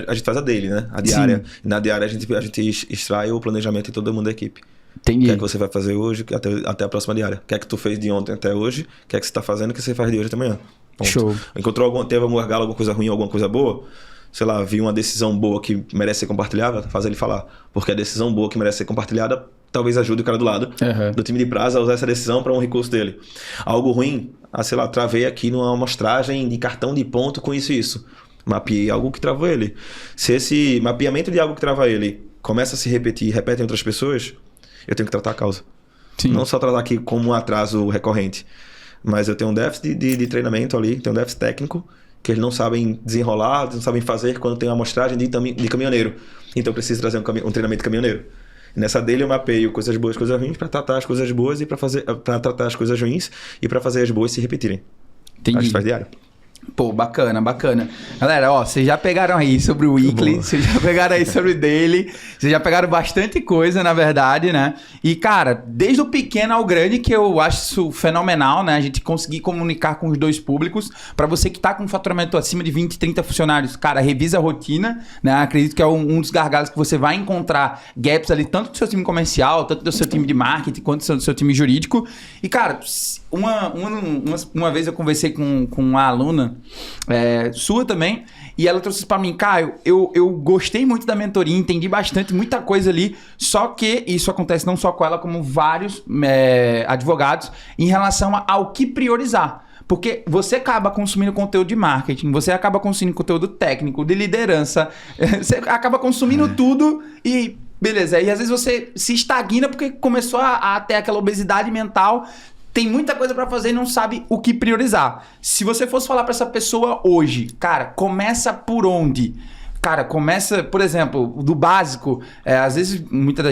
A gente faz a daily, né? A diária. E na diária a gente extrai o planejamento de todo mundo da equipe. Entendi. O que é que você vai fazer hoje até a próxima diária? O que é que tu fez de ontem até hoje? O que é que você tá fazendo? O que você faz de hoje até amanhã? Ponto. Show. Teve algum gargalo, alguma coisa ruim, alguma coisa boa? Sei lá, vi uma decisão boa que merece ser compartilhada, faz ele falar. Porque a decisão boa que merece ser compartilhada talvez ajude o cara do lado, do time de prazo, a usar essa decisão para um recurso dele. Algo ruim, sei lá, travei aqui numa amostragem de cartão de ponto com isso e isso. Mapeei algo que travou ele. Se esse mapeamento de algo que trava ele começa a se repetir e repete em outras pessoas, eu tenho que tratar a causa. Sim. Não só tratar aqui como um atraso recorrente, mas eu tenho um déficit de treinamento ali, tenho um déficit técnico, que eles não sabem desenrolar, não sabem fazer quando tem uma amostragem de caminhoneiro. Então eu preciso trazer um treinamento de caminhoneiro. E nessa dele eu mapeio coisas boas, coisas ruins, para tratar as coisas boas e para tratar as coisas ruins e para fazer as boas se repetirem. Entendi. A gente faz diário. Pô, bacana. Galera, ó, vocês já pegaram aí sobre o Weekly, vocês já pegaram aí sobre o Daily, vocês já pegaram bastante coisa, na verdade, né? E, cara, desde o pequeno ao grande, que eu acho isso fenomenal, né? A gente conseguir comunicar com os dois públicos. Pra você que tá com um faturamento acima de 20, 30 funcionários, cara, revisa a rotina, né? Acredito que é um dos gargalos que você vai encontrar gaps ali, tanto do seu time comercial, tanto do seu time de marketing, quanto do seu time jurídico. E, cara, uma vez eu conversei com uma aluna sua também, e ela trouxe pra mim, Caio, eu gostei muito da mentoria, entendi bastante, muita coisa ali, só que isso acontece não só com ela, como vários advogados, em relação ao que priorizar. Porque você acaba consumindo conteúdo de marketing, você acaba consumindo conteúdo técnico, de liderança, você acaba consumindo tudo e... Beleza, e às vezes você se estagna porque começou a ter aquela obesidade mental, tem muita coisa pra fazer e não sabe o que priorizar. Se você fosse falar pra essa pessoa hoje, cara, começa por onde? Cara, começa, por exemplo, do básico. Às vezes, muitos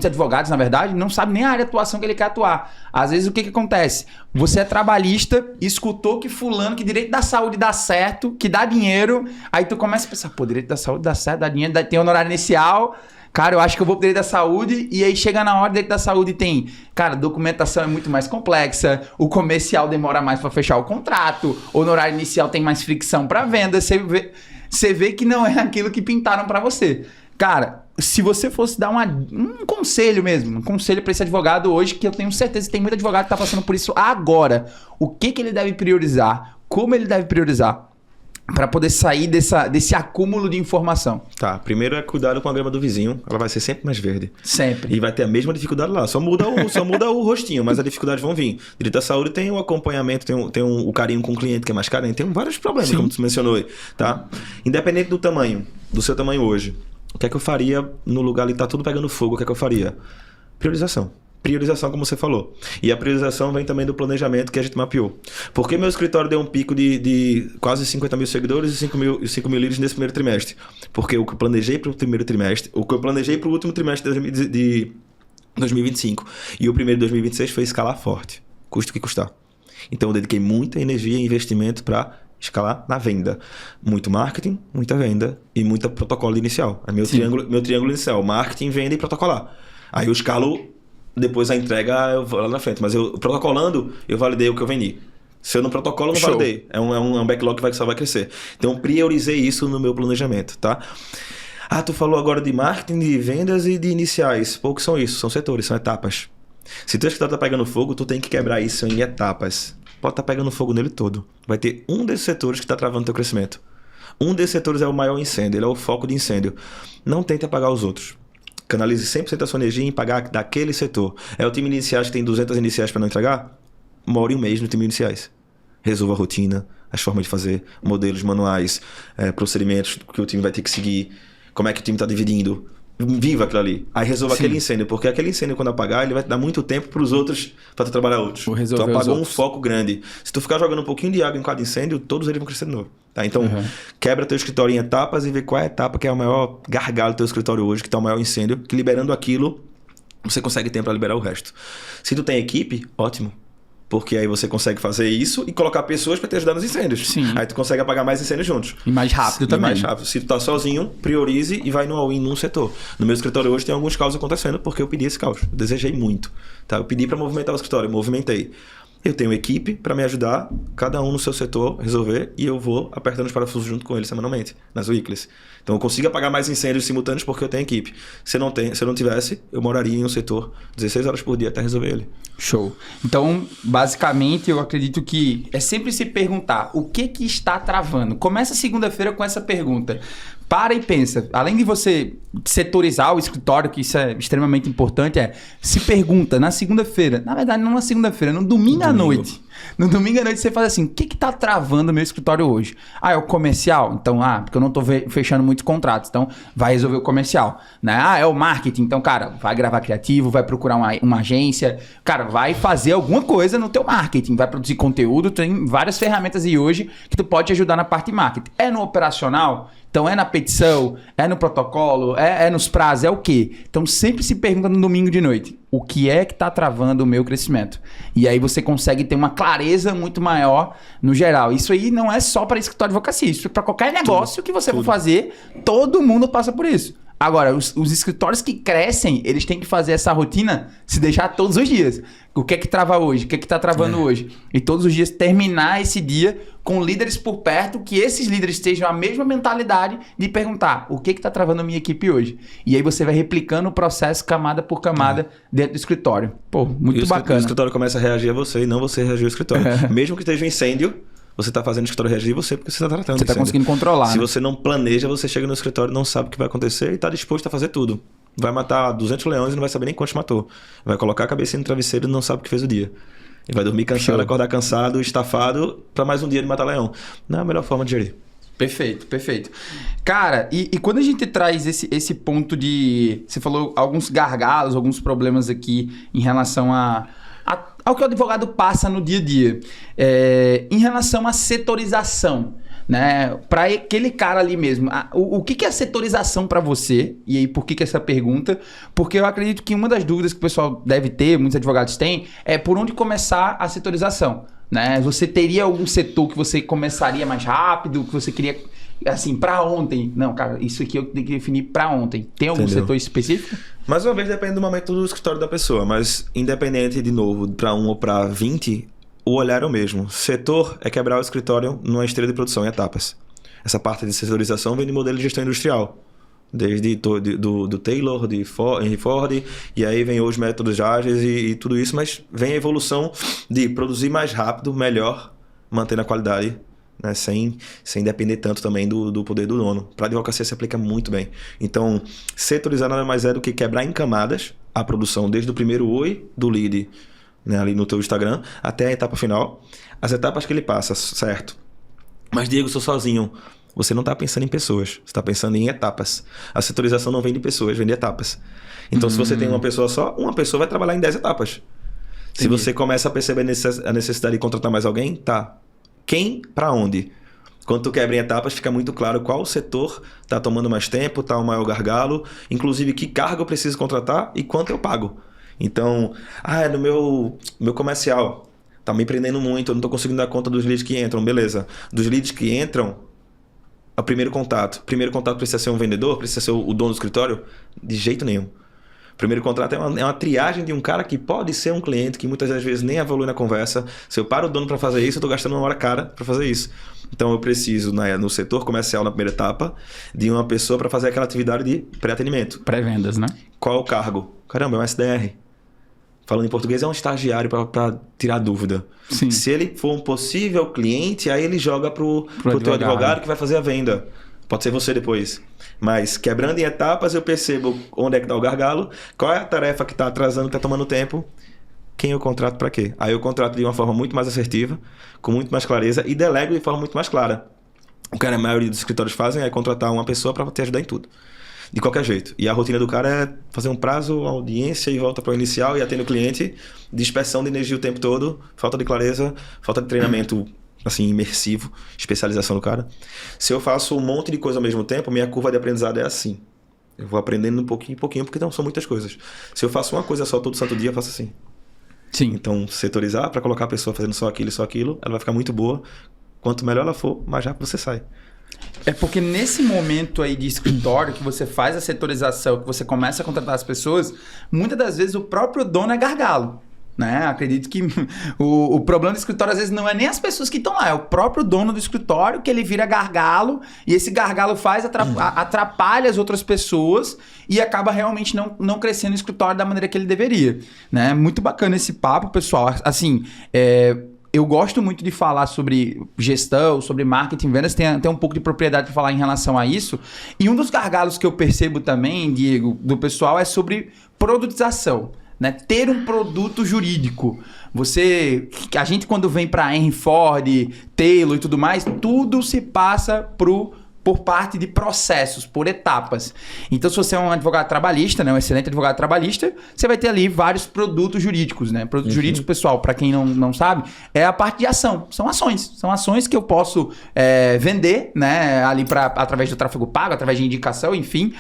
advogados, na verdade, não sabem nem a área de atuação que ele quer atuar. Às vezes, o que acontece? Você é trabalhista, escutou que fulano, que direito da saúde dá certo, que dá dinheiro, aí tu começa a pensar, pô, direito da saúde dá certo, dá dinheiro, tem honorário inicial... Cara, eu acho que eu vou pro direito da saúde e aí chega na hora do direito da saúde tem... Cara, documentação é muito mais complexa, o comercial demora mais para fechar o contrato, o honorário inicial tem mais fricção para venda, você vê que não é aquilo que pintaram para você. Cara, se você fosse dar um conselho mesmo, um conselho para esse advogado hoje, que eu tenho certeza que tem muito advogado que tá passando por isso agora, o que ele deve priorizar, como ele deve priorizar? Para poder sair desse acúmulo de informação. Tá, primeiro é cuidado com a grama do vizinho. Ela vai ser sempre mais verde. Sempre. E vai ter a mesma dificuldade lá. Só muda o rostinho, mas as dificuldades vão vir. Direito da saúde tem o acompanhamento, tem o carinho com o cliente que é mais carente. Tem vários problemas, Sim. Como tu mencionou aí. Tá? Independente do tamanho, do seu tamanho hoje, o que é que eu faria no lugar ali que tá tudo pegando fogo? O que é que eu faria? Priorização. Priorização, como você falou. E a priorização vem também do planejamento que a gente mapeou. Por que meu escritório deu um pico de quase 50 mil seguidores e 5 mil leads nesse primeiro trimestre? Porque o que eu planejei para o primeiro trimestre, o que eu planejei para o último trimestre de 2025 e o primeiro de 2026 foi escalar forte. Custa o que custar. Então eu dediquei muita energia e investimento para escalar na venda. Muito marketing, muita venda e muito protocolo inicial. É meu triângulo inicial. Marketing, venda e protocolar. Aí eu escalo... Depois a entrega eu vou lá na frente. Mas eu protocolando, eu validei o que eu vendi. Se eu não protocolo, eu não validei. É um backlog que só vai crescer. Então, priorizei isso no meu planejamento, tá? Ah, tu falou agora de marketing, de vendas e de iniciais. Pô, o que são isso? São setores, são etapas. Se teu escritório tá pegando fogo, tu tem que quebrar isso em etapas. Pode estar pegando fogo nele todo. Vai ter um desses setores que está travando teu crescimento. Um desses setores é o maior incêndio, ele é o foco de incêndio. Não tente apagar os outros. Canalize 100% da sua energia em pagar daquele setor. É o time de iniciais que tem 200 iniciais para não entregar? More um mês no time de iniciais. Resolva a rotina, as formas de fazer, modelos manuais, procedimentos que o time vai ter que seguir, como é que o time está dividindo. Viva aquilo ali. Aí resolva aquele incêndio, porque aquele incêndio, quando apagar, ele vai te dar muito tempo para os outros, para tu trabalhar outros. Tu apagou um foco grande. Se tu ficar jogando um pouquinho de água em cada incêndio, todos eles vão crescer de novo. Tá? Então, quebra teu escritório em etapas e vê qual é a etapa que é o maior gargalo do teu escritório hoje, que está o maior incêndio, que liberando aquilo, você consegue tempo para liberar o resto. Se tu tem equipe, ótimo. Porque aí você consegue fazer isso e colocar pessoas para te ajudar nos incêndios. Sim. Aí tu consegue apagar mais incêndios juntos. E mais rápido também. Mais rápido. Se tu tá sozinho, priorize e vai no all-in num setor. No meu escritório hoje tem alguns caos acontecendo porque eu pedi esse caos. Eu desejei muito. Tá? Eu pedi para movimentar o escritório, eu movimentei. Eu tenho equipe para me ajudar, cada um no seu setor, resolver, e eu vou apertando os parafusos junto com eles semanalmente, nas weeklies. Então eu consigo apagar mais incêndios simultâneos porque eu tenho equipe. Se eu não tivesse, eu moraria em um setor 16 horas por dia até resolver ele. Show. Então, basicamente, eu acredito que é sempre se perguntar o que está travando. Começa segunda-feira com essa pergunta. Para e pensa. Além de você setorizar o escritório, que isso é extremamente importante, se pergunta na segunda-feira. Na verdade, não na segunda-feira, no domingo à noite. No domingo à noite você faz assim, o que está travando o meu escritório hoje? É o comercial? Então, porque eu não estou fechando muitos contratos. Então, vai resolver o comercial. Né? É o marketing? Então, cara, vai gravar criativo, vai procurar uma agência. Cara, vai fazer alguma coisa no teu marketing. Vai produzir conteúdo. Tem várias ferramentas aí hoje que tu pode ajudar na parte de marketing. É no operacional? Então, é na petição, é no protocolo, é nos prazos, é o quê? Então, sempre se pergunta no domingo de noite, o que é que está travando o meu crescimento? E aí você consegue ter uma clareza muito maior no geral. Isso aí não é só para escritório de advocacia, isso é para qualquer negócio que você for fazer, todo mundo passa por isso. Agora, os escritórios que crescem, eles têm que fazer essa rotina, se deixar todos os dias. O que é que trava hoje? O que é que está travando hoje? E todos os dias terminar esse dia com líderes por perto, que esses líderes estejam a mesma mentalidade de perguntar o que está travando a minha equipe hoje. E aí você vai replicando o processo camada por camada dentro do escritório. Pô, muito bacana. O escritório começa a reagir a você e não você reagir ao escritório. Mesmo que esteja um incêndio, você está fazendo o escritório reagir você porque você está tratando. Você está conseguindo controlar. Se você não planeja, você chega no escritório, não sabe o que vai acontecer e está disposto a fazer tudo. Vai matar 200 leões e não vai saber nem quantos matou. Vai colocar a cabeça no travesseiro e não sabe o que fez o dia. E vai dormir cansado, acordar cansado, estafado, para mais um dia de matar leão. Não é a melhor forma de gerir. Perfeito, perfeito. Cara, e quando a gente traz esse ponto de... Você falou alguns gargalos, alguns problemas aqui em relação ao que o advogado passa no dia a dia. Em relação à setorização, né? Para aquele cara ali mesmo, o que é a setorização para você? E aí, por que essa pergunta? Porque eu acredito que uma das dúvidas que o pessoal deve ter, muitos advogados têm, é por onde começar a setorização, né? Você teria algum setor que você começaria mais rápido, que você queria, assim, para ontem? Não, cara, isso aqui eu tenho que definir para ontem. Tem algum setor específico? Mais uma vez, depende do momento do escritório da pessoa, mas independente, de novo, para 1 ou para 20... o olhar é o mesmo. Setor é quebrar o escritório numa esteira de produção em etapas. Essa parte de setorização vem de modelo de gestão industrial. Desde do Taylor, de Henry Ford, e aí vem os métodos ágeis e tudo isso, mas vem a evolução de produzir mais rápido, melhor, mantendo a qualidade, né, sem depender tanto também do poder do dono. Para a advocacia se aplica muito bem. Então, setorizar nada mais é do que quebrar em camadas a produção, desde o primeiro oi do lead, né, ali no teu Instagram, até a etapa final. As etapas que ele passa, certo? Mas, Diego, sou sozinho. Você não está pensando em pessoas, você está pensando em etapas. A setorização não vem de pessoas, vem de etapas. Então, se você tem uma pessoa só, uma pessoa vai trabalhar em 10 etapas. Se você começa a perceber a necessidade de contratar mais alguém, tá. Quem, para onde? Quando tu quebra em etapas, fica muito claro qual setor está tomando mais tempo, está o maior gargalo, inclusive que cargo eu preciso contratar e quanto eu pago. Então, no meu comercial, tá me prendendo muito, eu não tô conseguindo dar conta dos leads que entram, beleza. Dos leads que entram, o primeiro contato. Primeiro contato precisa ser um vendedor? Precisa ser o dono do escritório? De jeito nenhum. Primeiro contrato é uma triagem de um cara que pode ser um cliente, que muitas das vezes nem evolui na conversa. Se eu paro o dono para fazer isso, eu tô gastando uma hora cara para fazer isso. Então eu preciso, no setor comercial, na primeira etapa, de uma pessoa para fazer aquela atividade de pré-atendimento. Pré-vendas, né? Qual é o cargo? Caramba, é um SDR. Falando em português, é um estagiário para tirar dúvida. Sim. Se ele for um possível cliente, aí ele joga pro teu advogado que vai fazer a venda. Pode ser você depois. Mas quebrando em etapas, eu percebo onde é que está o gargalo, qual é a tarefa que está atrasando, que está tomando tempo, quem eu contrato para quê. Aí eu contrato de uma forma muito mais assertiva, com muito mais clareza e delego de forma muito mais clara. O que a maioria dos escritórios fazem é contratar uma pessoa para te ajudar em tudo. De qualquer jeito. E a rotina do cara é fazer um prazo, audiência e volta para o inicial e atende o cliente, dispersão de energia o tempo todo, falta de clareza, falta de treinamento assim, imersivo, especialização do cara. Se eu faço um monte de coisa ao mesmo tempo, minha curva de aprendizado é assim. Eu vou aprendendo um pouquinho em pouquinho, porque não são muitas coisas. Se eu faço uma coisa só todo santo dia, eu faço assim. Sim. Então, setorizar para colocar a pessoa fazendo só aquilo, ela vai ficar muito boa. Quanto melhor ela for, mais rápido você sai. É porque nesse momento aí de escritório, que você faz a setorização, que você começa a contratar as pessoas, muitas das vezes o próprio dono é gargalo. Né? Acredito que o problema do escritório às vezes não é nem as pessoas que estão lá, é o próprio dono do escritório que ele vira gargalo e esse gargalo atrapalha as outras pessoas e acaba realmente não crescendo o escritório da maneira que ele deveria. Né? Muito bacana esse papo, pessoal. Assim, eu gosto muito de falar sobre gestão, sobre marketing, vendas, tem até um pouco de propriedade para falar em relação a isso. E um dos gargalos que eu percebo também, Diego, do pessoal é sobre produtização. Né? Ter um produto jurídico. A gente quando vem para Henry Ford, Taylor e tudo mais, tudo se passa por parte de processos, por etapas. Então, se você é um advogado trabalhista, né, um excelente advogado trabalhista, você vai ter ali vários produtos jurídicos. Né? Produtos jurídicos, pessoal, para quem não sabe, é a parte de ação. São ações. São ações que eu posso vender, né, ali através do tráfego pago, através de indicação, enfim.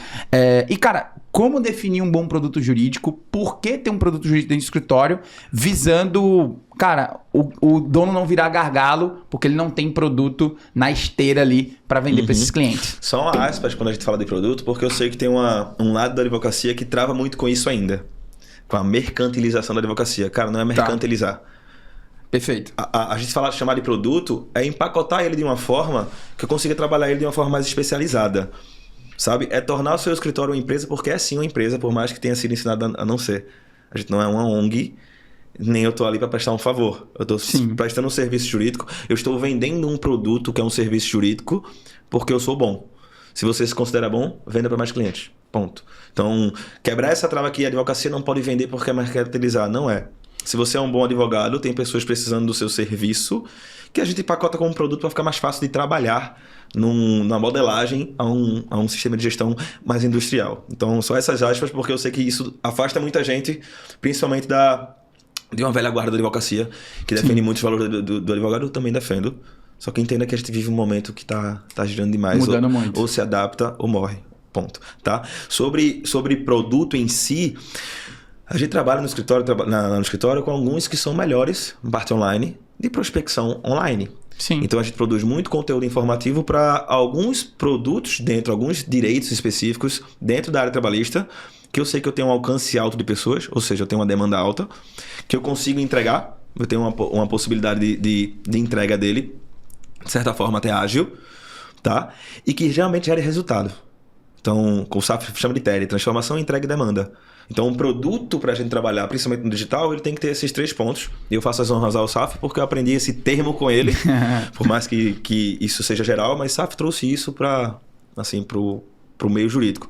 E, cara, como definir um bom produto jurídico? Por que ter um produto jurídico dentro do escritório? Visando, cara, o dono não virar gargalo porque ele não tem produto na esteira ali para vender para esses clientes. Só uma aspas quando a gente fala de produto, porque eu sei que tem um lado da advocacia que trava muito com isso ainda. Com a mercantilização da advocacia. Cara, não é mercantilizar. Tá. Perfeito. A gente chamar de produto é empacotar ele de uma forma que eu consiga trabalhar ele de uma forma mais especializada. Sabe? É tornar o seu escritório uma empresa, porque é sim uma empresa, por mais que tenha sido ensinado a não ser. A gente não é uma ONG, nem eu estou ali para prestar um favor. Eu estou prestando um serviço jurídico, eu estou vendendo um produto que é um serviço jurídico, porque eu sou bom. Se você se considera bom, venda para mais clientes. Ponto. Então, quebrar essa trava que a advocacia não pode vender porque é mercantilizar. Não é. Se você é um bom advogado, tem pessoas precisando do seu serviço, que a gente empacota como um produto para ficar mais fácil de trabalhar na modelagem a um sistema de gestão mais industrial. Então, só essas aspas, porque eu sei que isso afasta muita gente, principalmente de uma velha guarda da advocacia, que defende muitos valores do advogado. Eu também defendo. Só que entenda que a gente vive um momento que tá girando demais. Mudando muito. Ou se adapta ou morre. Ponto. Tá? Sobre produto em si, a gente trabalha no escritório com alguns que são melhores, na parte online, de prospecção online. Sim. Então a gente produz muito conteúdo informativo para alguns produtos alguns direitos específicos dentro da área trabalhista, que eu sei que eu tenho um alcance alto de pessoas, ou seja, eu tenho uma demanda alta, que eu consigo entregar, eu tenho uma possibilidade de entrega dele, de certa forma até ágil, tá? E que realmente gere resultado. Então, o SAF chama de TED, transformação, entrega e demanda. Então, um produto para a gente trabalhar, principalmente no digital, ele tem que ter esses 3 pontos. E eu faço as honras ao SAF porque eu aprendi esse termo com ele, por mais que isso seja geral, mas SAF trouxe isso para o meio jurídico.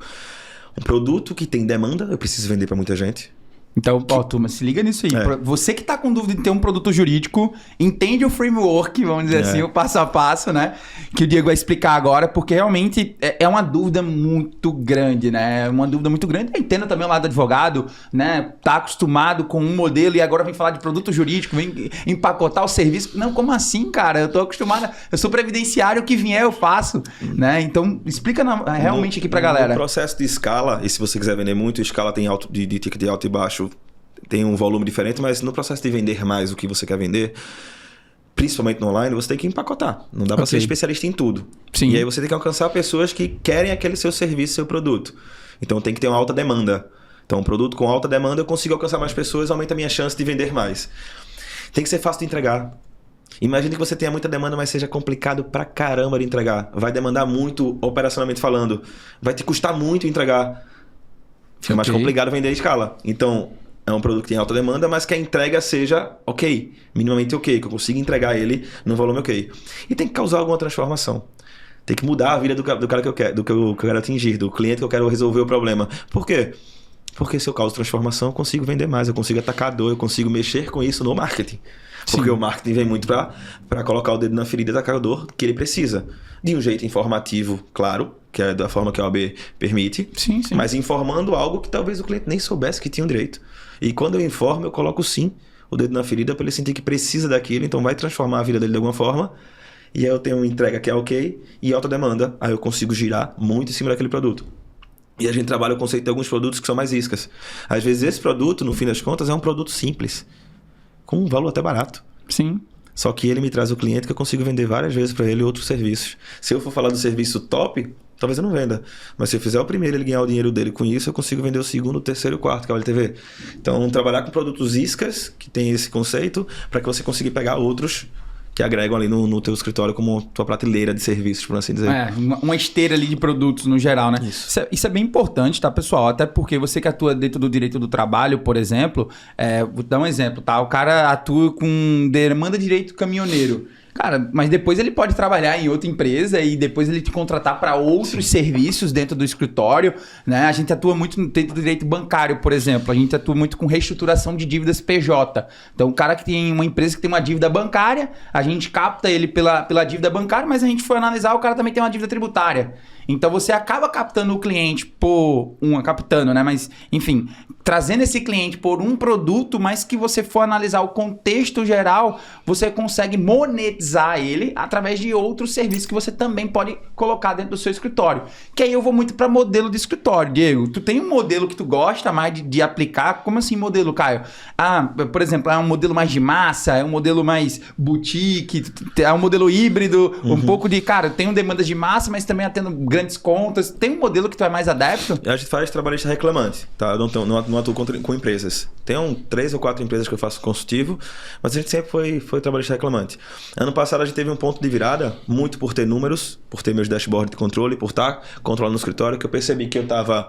Um produto que tem demanda, eu preciso vender para muita gente. Então, turma, se liga nisso aí. Você que tá com dúvida de ter um produto jurídico, entende o framework, vamos dizer assim, o passo a passo, né? Que o Diego vai explicar agora, porque realmente é uma dúvida muito grande, né? Uma dúvida muito grande. Eu entendo também o lado do advogado, né? Tá acostumado com um modelo e agora vem falar de produto jurídico, vem empacotar o serviço. Não, como assim, cara? Eu tô acostumado, eu sou previdenciário, o que vier eu faço, né? Então, explica realmente aqui pra galera. No processo de escala, e se você quiser vender muito, escala tem de ticket de alto e baixo, tem um volume diferente, mas no processo de vender mais o que você quer vender, principalmente no online, você tem que empacotar. Não dá para ser especialista em tudo. Sim. E aí você tem que alcançar pessoas que querem aquele seu serviço, seu produto. Então tem que ter uma alta demanda. Então um produto com alta demanda, eu consigo alcançar mais pessoas, aumenta a minha chance de vender mais. Tem que ser fácil de entregar. Imagine que você tenha muita demanda, mas seja complicado pra caramba de entregar. Vai demandar muito, operacionalmente falando. Vai te custar muito entregar. Fica mais complicado vender em escala. Então, é um produto que tem alta demanda, mas que a entrega seja ok, minimamente ok, que eu consiga entregar ele no volume ok. E tem que causar alguma transformação. Tem que mudar a vida do cara que eu quero, do que eu quero atingir, do cliente que eu quero resolver o problema. Por quê? Porque se eu causo transformação, eu consigo vender mais, eu consigo atacar a dor, eu consigo mexer com isso no marketing. Porque o marketing vem muito para colocar o dedo na ferida e atacar a dor que ele precisa. De um jeito informativo, claro, que é da forma que a OAB permite, mas informando algo que talvez o cliente nem soubesse que tinha um direito. E quando eu informo, eu coloco sim o dedo na ferida para ele sentir que precisa daquilo, então vai transformar a vida dele de alguma forma. E aí eu tenho uma entrega que é ok e alta demanda, aí eu consigo girar muito em cima daquele produto. E a gente trabalha o conceito de alguns produtos que são mais iscas. Às vezes esse produto, no fim das contas, é um produto simples. com um valor até barato. Sim. Só que ele me traz o cliente que eu consigo vender várias vezes para ele outros serviços. Se eu for falar do serviço top, talvez eu não venda. Mas se eu fizer o primeiro, ele ganhar o dinheiro dele com isso, eu consigo vender o segundo, o terceiro e o quarto, que é o LTV. Então, trabalhar com produtos iscas, que tem esse conceito, para que você consiga pegar outros que agregam ali no teu escritório como tua prateleira de serviços, por assim dizer. Uma esteira ali de produtos no geral, né? Isso é bem importante, tá, pessoal? Até porque você que atua dentro do direito do trabalho, por exemplo, vou dar um exemplo, tá? O cara atua com demanda de direito caminhoneiro. Cara, mas depois ele pode trabalhar em outra empresa e depois ele te contratar para outros serviços dentro do escritório, né? A gente atua muito dentro do direito bancário, por exemplo. A gente atua muito com reestruturação de dívidas PJ. Então, o cara que tem uma empresa que tem uma dívida bancária, a gente capta ele pela dívida bancária, mas a gente foi analisar, o cara também tem uma dívida tributária. Então, você acaba captando o cliente captando, né? Mas, enfim, trazendo esse cliente por um produto, mas que você for analisar o contexto geral, você consegue monetizar ele através de outros serviços que você também pode colocar dentro do seu escritório. Que aí eu vou muito para modelo de escritório. Diego, tu tem um modelo que tu gosta mais de aplicar? Como assim modelo, Caio? Por exemplo, é um modelo mais de massa, é um modelo mais boutique, é um modelo híbrido, um pouco de, cara, eu tenho demandas de massa, mas também atendo grandes contas. Tem um modelo que tu é mais adepto? A gente faz trabalhista reclamante, tá? Eu não atuo com empresas. Tem 3 ou 4 empresas que eu faço consultivo, mas a gente sempre foi trabalhista reclamante. Ano passado a gente teve um ponto de virada, muito por ter números, por ter meus dashboards de controle, por estar controlando o escritório, que eu percebi que eu estava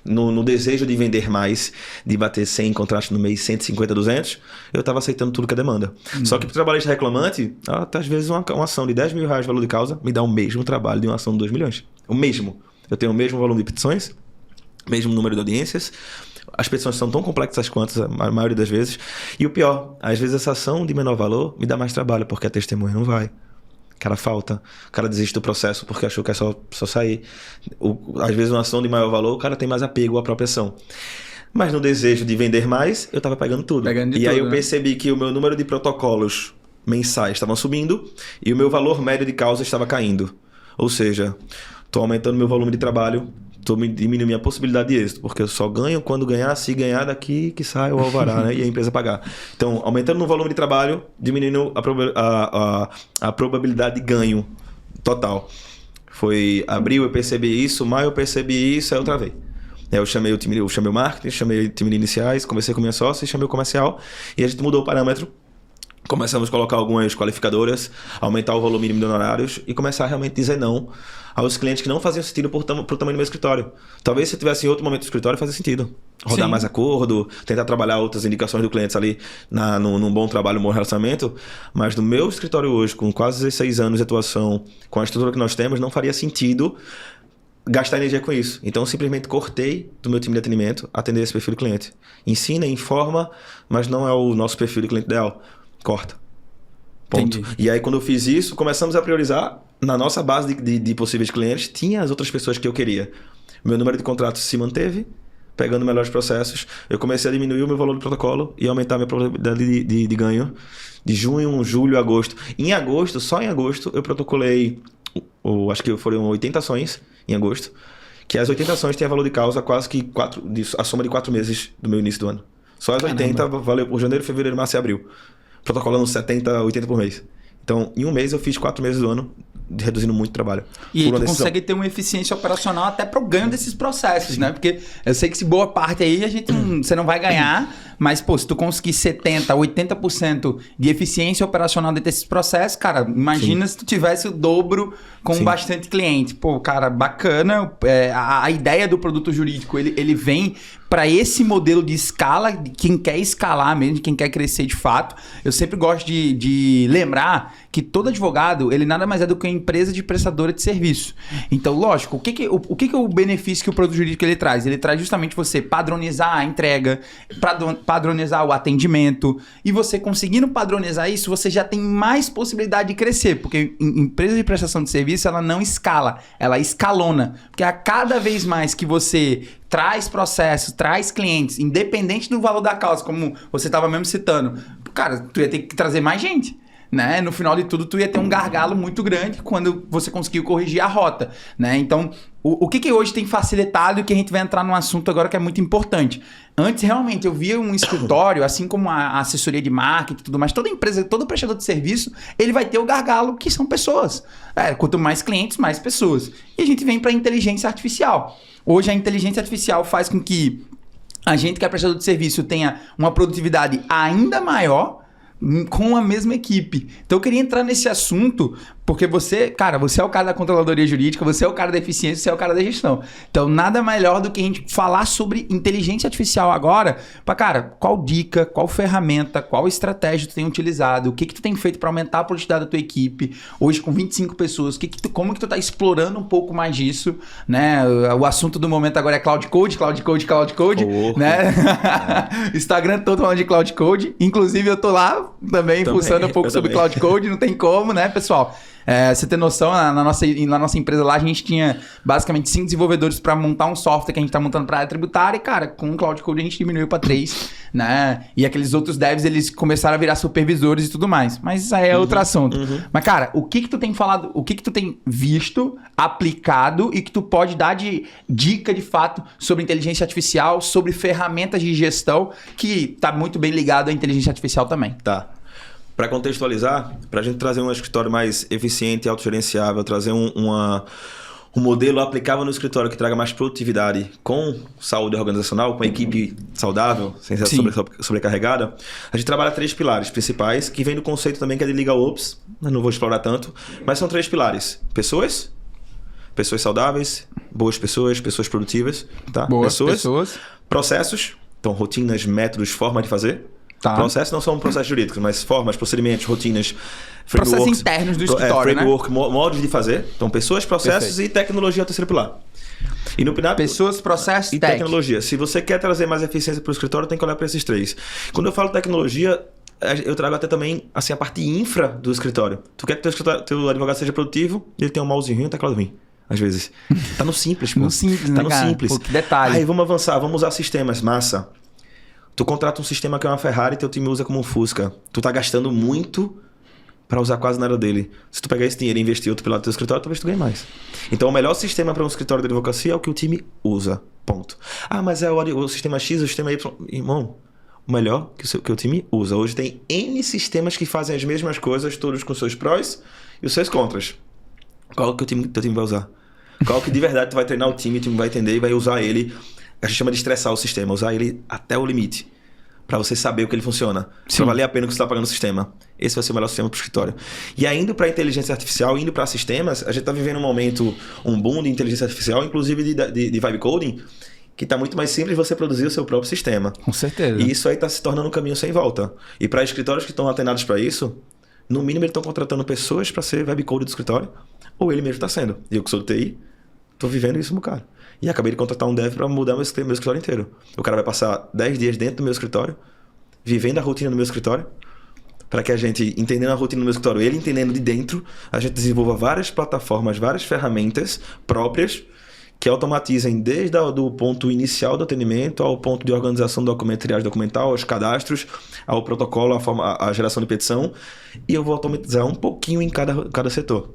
no desejo de vender mais, de bater 100 contratos no mês, 150, 200, eu estava aceitando tudo que é demanda. Só que para o trabalhista reclamante, até às vezes uma ação de 10 mil reais de valor de causa me dá o mesmo trabalho de uma ação de 2 milhões. O mesmo. Eu tenho o mesmo volume de petições, mesmo número de audiências, as petições são tão complexas quanto a maioria das vezes, e o pior, às vezes essa ação de menor valor me dá mais trabalho, porque a testemunha não vai. O cara falta, o cara desiste do processo porque achou que é só sair. Às vezes uma ação de maior valor, o cara tem mais apego à própria ação. Mas no desejo de vender mais, eu estava pegando tudo. Aí eu percebi que o meu número de protocolos mensais estava subindo e o meu valor médio de causa estava caindo. Ou seja, estou aumentando meu volume de trabalho, estou diminuindo minha possibilidade de êxito, porque eu só ganho quando ganhar, se ganhar daqui que sai o alvará, né? E a empresa pagar. Então, aumentando no volume de trabalho, diminuindo a probabilidade de ganho total. Foi abril, eu percebi isso, maio eu percebi isso, aí eu travei. Eu chamei o marketing, chamei o time de iniciais, conversei com minha sócia, chamei o comercial e a gente mudou o parâmetro. Começamos a colocar algumas qualificadoras, aumentar o volume mínimo de honorários e começar a realmente dizer não aos clientes que não faziam sentido pro tamanho do meu escritório. Talvez se tivesse em outro momento do escritório fazia sentido. Rodar mais acordo, tentar trabalhar outras indicações do cliente ali num bom trabalho, um bom relacionamento. Mas no meu escritório hoje, com quase 16 anos de atuação, com a estrutura que nós temos, não faria sentido gastar energia com isso. Então, eu simplesmente cortei do meu time de atendimento atender esse perfil do cliente. Ensina, informa, mas não é o nosso perfil de cliente ideal. Corta. Ponto. Entendi. E aí, quando eu fiz isso, começamos a priorizar. Na nossa base de possíveis clientes, tinha as outras pessoas que eu queria. Meu número de contratos se manteve, pegando melhores processos. Eu comecei a diminuir o meu valor do protocolo e aumentar a minha probabilidade de ganho. De junho, julho, agosto. Em agosto, só em agosto, eu protocolei, acho que foram 80 ações em agosto. Que as 80 ações têm valor de causa quase que a soma de 4 meses do meu início do ano. Só as 80 valeu por janeiro, fevereiro, março e abril. Protocolando 70, 80 por mês. Então, em um mês eu fiz 4 meses do ano, reduzindo muito trabalho. E aí tu consegue ter uma eficiência operacional até pro ganho desses processos, né? Porque eu sei que se boa parte aí você não vai ganhar, mas pô, se tu conseguir 70%, 80% de eficiência operacional dentro desses processos, cara, imagina se tu tivesse o dobro com bastante cliente. Pô, cara, bacana. A ideia do produto jurídico, ele vem para esse modelo de escala, de quem quer escalar mesmo, de quem quer crescer de fato. Eu sempre gosto de lembrar que todo advogado, ele nada mais é do que uma empresa de prestadora de serviço. Então, lógico, o que é o benefício que o produto jurídico ele traz? Ele traz justamente você padronizar a entrega, padronizar o atendimento, e você conseguindo padronizar isso, você já tem mais possibilidade de crescer, porque empresa de prestação de serviço, ela não escala, ela escalona, porque a cada vez mais que você traz processos, traz clientes, independente do valor da causa, como você estava mesmo citando, cara, tu ia ter que trazer mais gente. né? No final de tudo, tu ia ter um gargalo muito grande quando você conseguiu corrigir a rota, né? Então, o que hoje tem facilitado e que a gente vai entrar num assunto agora que é muito importante. Antes, realmente, eu via um escritório, assim como a assessoria de marketing e tudo mais, toda empresa, todo prestador de serviço, ele vai ter o gargalo que são pessoas. Quanto mais clientes, mais pessoas. E a gente vem para a inteligência artificial. Hoje, a inteligência artificial faz com que a gente que é prestador de serviço tenha uma produtividade ainda maior com a mesma equipe. Então eu queria entrar nesse assunto porque você é o cara da controladoria jurídica, você é o cara da eficiência, você é o cara da gestão. Então nada melhor do que a gente falar sobre inteligência artificial agora, cara, qual dica, qual ferramenta, qual estratégia tu tem utilizado, o que tu tem feito para aumentar a produtividade da tua equipe, hoje com 25 pessoas, como que tu tá explorando um pouco mais disso, né? O assunto do momento agora é Cloud Code, né? Instagram todo falando de Cloud Code, inclusive eu tô lá também pulsando um pouco sobre Cloud Code, não tem como, né, pessoal? Você ter noção, na nossa empresa lá, a gente tinha basicamente 5 desenvolvedores para montar um software que a gente tá montando para área tributária e, cara, com o Cloud Code a gente diminuiu para 3, né? E aqueles outros devs, eles começaram a virar supervisores e tudo mais. Mas isso aí é outro assunto. Mas, cara, o que tu tem falado, o que tu tem visto, aplicado e que tu pode dar de dica, de fato, sobre inteligência artificial, sobre ferramentas de gestão, que tá muito bem ligado à inteligência artificial também. Tá. Para contextualizar, para a gente trazer um escritório mais eficiente e autogerenciável, trazer um modelo aplicável no escritório que traga mais produtividade com saúde organizacional, com a equipe saudável, sem ser sobrecarregada, a gente trabalha 3 pilares principais, que vem do conceito também que é de Legal Ops, eu não vou explorar tanto, mas são 3 pilares. Pessoas saudáveis, boas pessoas produtivas, tá? Pessoas. Processos, então rotinas, métodos, forma de fazer. Tá. Processos não são processos jurídicos, mas formas, procedimentos, rotinas, processos internos do escritório, framework, né? Modos de fazer. Então, pessoas, processos e tecnologia é o terceiro pilar. E no final, pessoas, processos e tecnologia. Se você quer trazer mais eficiência para o escritório, tem que olhar para esses 3. Quando eu falo tecnologia, eu trago até também assim, a parte infra do escritório. Tu quer que teu advogado seja produtivo, ele tem um mouse ruim e um teclado ruim. Às vezes. Tá no simples, pô. No simples, tá né, no cara? simples. Pô, que detalhe. Aí vamos avançar, vamos usar sistemas, massa. Tu contrata um sistema que é uma Ferrari e teu time usa como um Fusca. Tu tá gastando muito para usar quase nada dele. Se tu pegar esse dinheiro e investir outro pelo lado do teu escritório, talvez tu ganhe mais. Então o melhor sistema para um escritório de advocacia é o que o time usa. Ponto. Ah, mas é o sistema X, o sistema Y. Irmão, o melhor que o time usa. Hoje tem N sistemas que fazem as mesmas coisas, todos com seus prós e os seus contras. Qual que teu time vai usar? Qual que de verdade tu vai treinar o time vai entender e vai usar ele. A gente chama de estressar o sistema, usar ele até o limite. Para você saber o que ele funciona. Para valer a pena o que você está pagando no sistema. Esse vai ser o melhor sistema para o escritório. E aí, indo para a inteligência artificial, indo para sistemas, a gente está vivendo um momento, um boom de inteligência artificial, inclusive de vibe coding, que está muito mais simples você produzir o seu próprio sistema. Com certeza. E isso aí está se tornando um caminho sem volta. E para escritórios que estão atenados para isso, no mínimo eles estão contratando pessoas para ser vibe code do escritório, ou ele mesmo está sendo. E eu que sou do TI, estou vivendo isso um bocado. E acabei de contratar um dev para mudar meu escritório inteiro. O cara vai passar 10 dias dentro do meu escritório, vivendo a rotina do meu escritório, para que a gente, entendendo a rotina do meu escritório, ele entendendo de dentro, a gente desenvolva várias plataformas, várias ferramentas próprias que automatizem desde o ponto inicial do atendimento ao ponto de organização do documento, triagem documental, aos cadastros, ao protocolo, a geração de petição, e eu vou automatizar um pouquinho em cada setor,